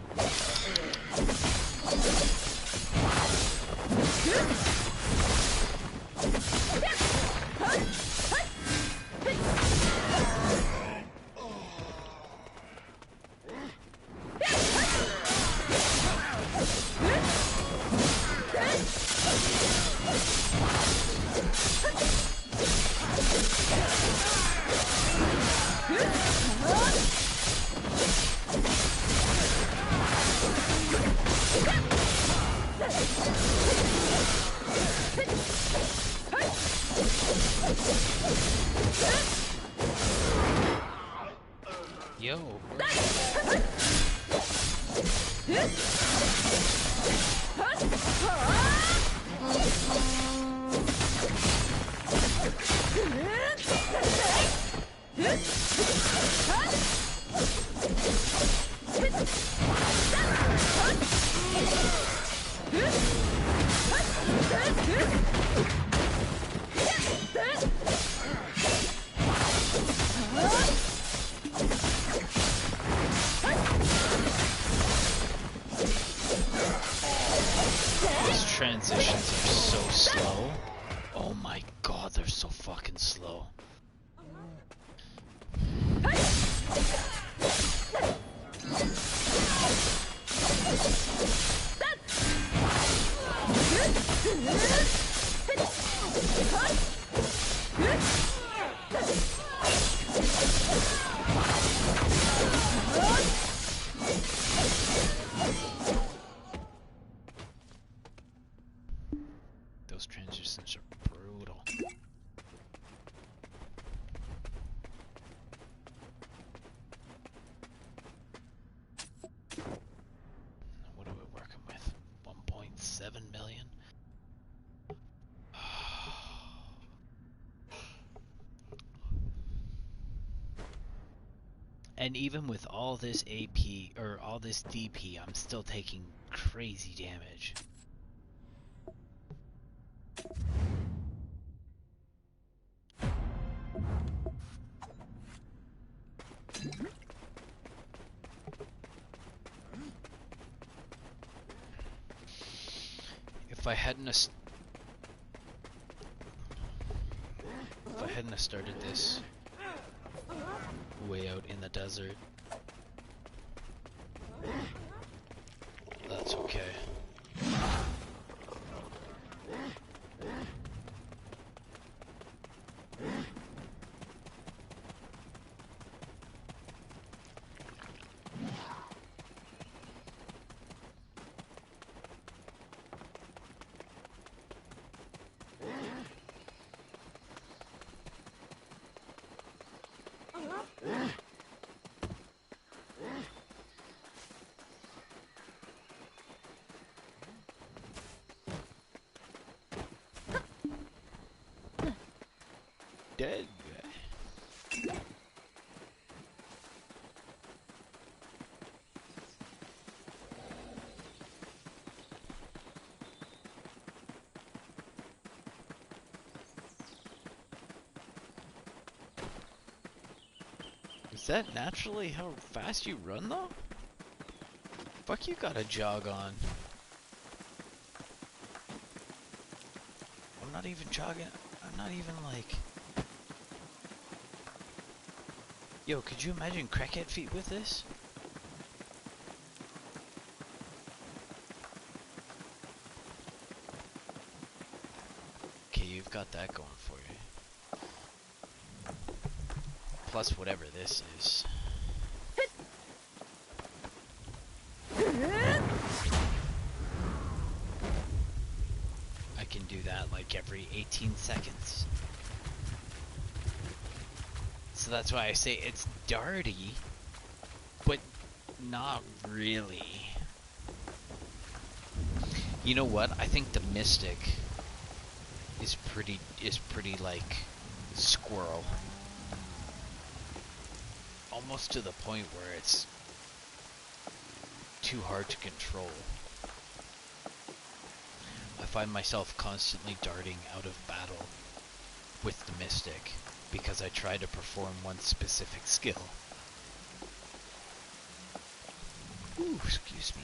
Yo. These transitions are so slow. Oh my god, they're so fucking slow. Those transitions are brutal. What are we working with? 1.7 million? And even with all this AP, or all this DP, I'm still taking crazy damage. If I hadn't have started this way out in the desert, that's okay. Dead. Is that naturally how fast you run though? Fuck, you got a jog on. I'm not even jogging. I'm not even like... Yo, could you imagine crackhead feet with this? Okay, you've got that going for you. Plus whatever this is. I can do that like every 18 seconds. So that's why I say it's darty, but not really. You know what? I think the Mystic is pretty like squirrel. Almost to the point where it's too hard to control. I find myself constantly darting out of battle with the Mystic because I try to perform one specific skill. Ooh, excuse me.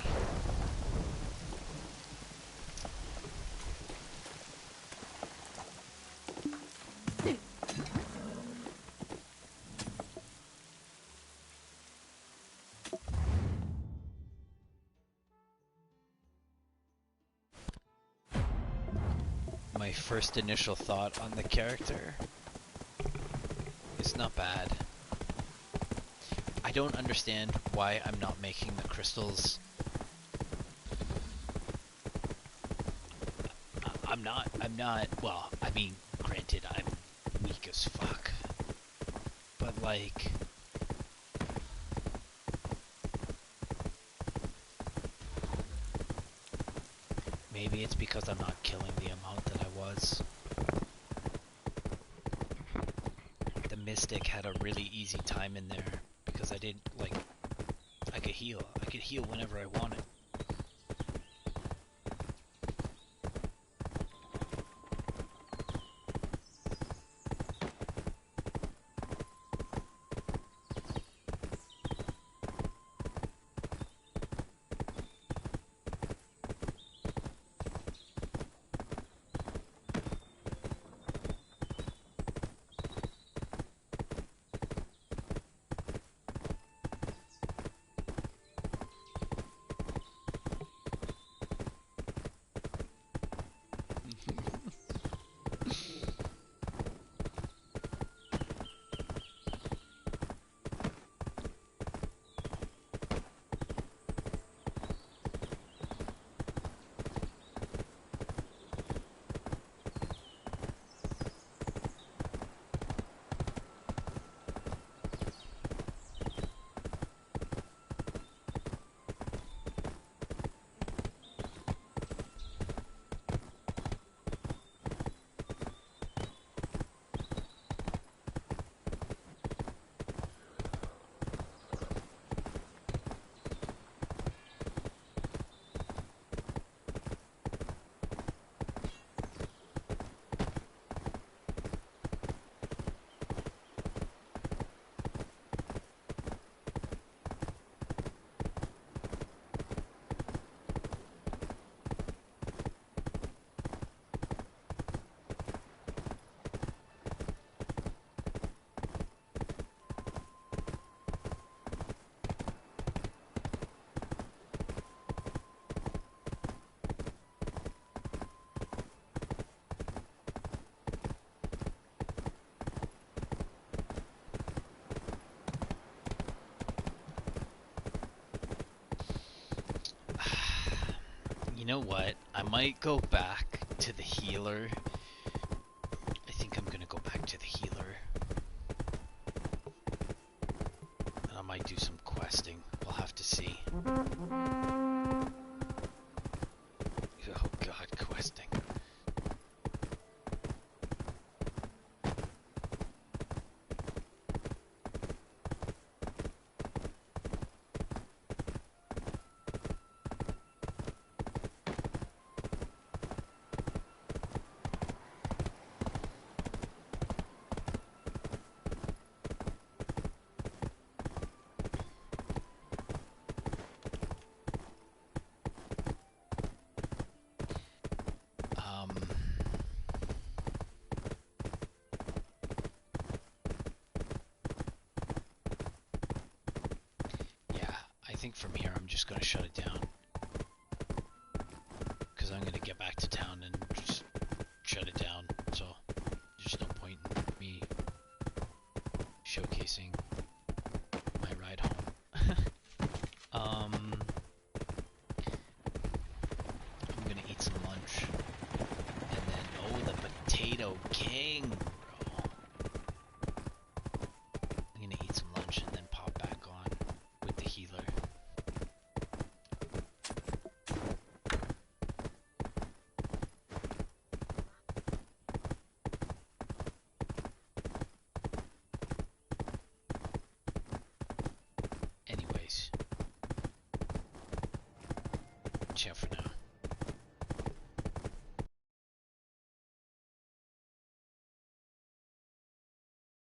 My first initial thought on the character is not bad. I don't understand why I'm not making the crystals. I'm not, well, I mean, granted, I'm weak as fuck. But like... maybe it's because I'm not killing the amount that I was. The Mystic had a really easy time in there because I didn't, like, I could heal. I could heal whenever I wanted. what? I might go back to the healer. I think I'm gonna go back to the healer. And I might do some questing. We'll have to see. Oh god, questing. I think from here I'm just going to shut it down. Because I'm going to get back to town and just shut it down. So there's no point in me showcasing my ride home. I'm going to eat some lunch. And then, oh, the Potato King, bro. I'm going to eat some lunch and then pop back on with the healer. Anyways, ciao for now.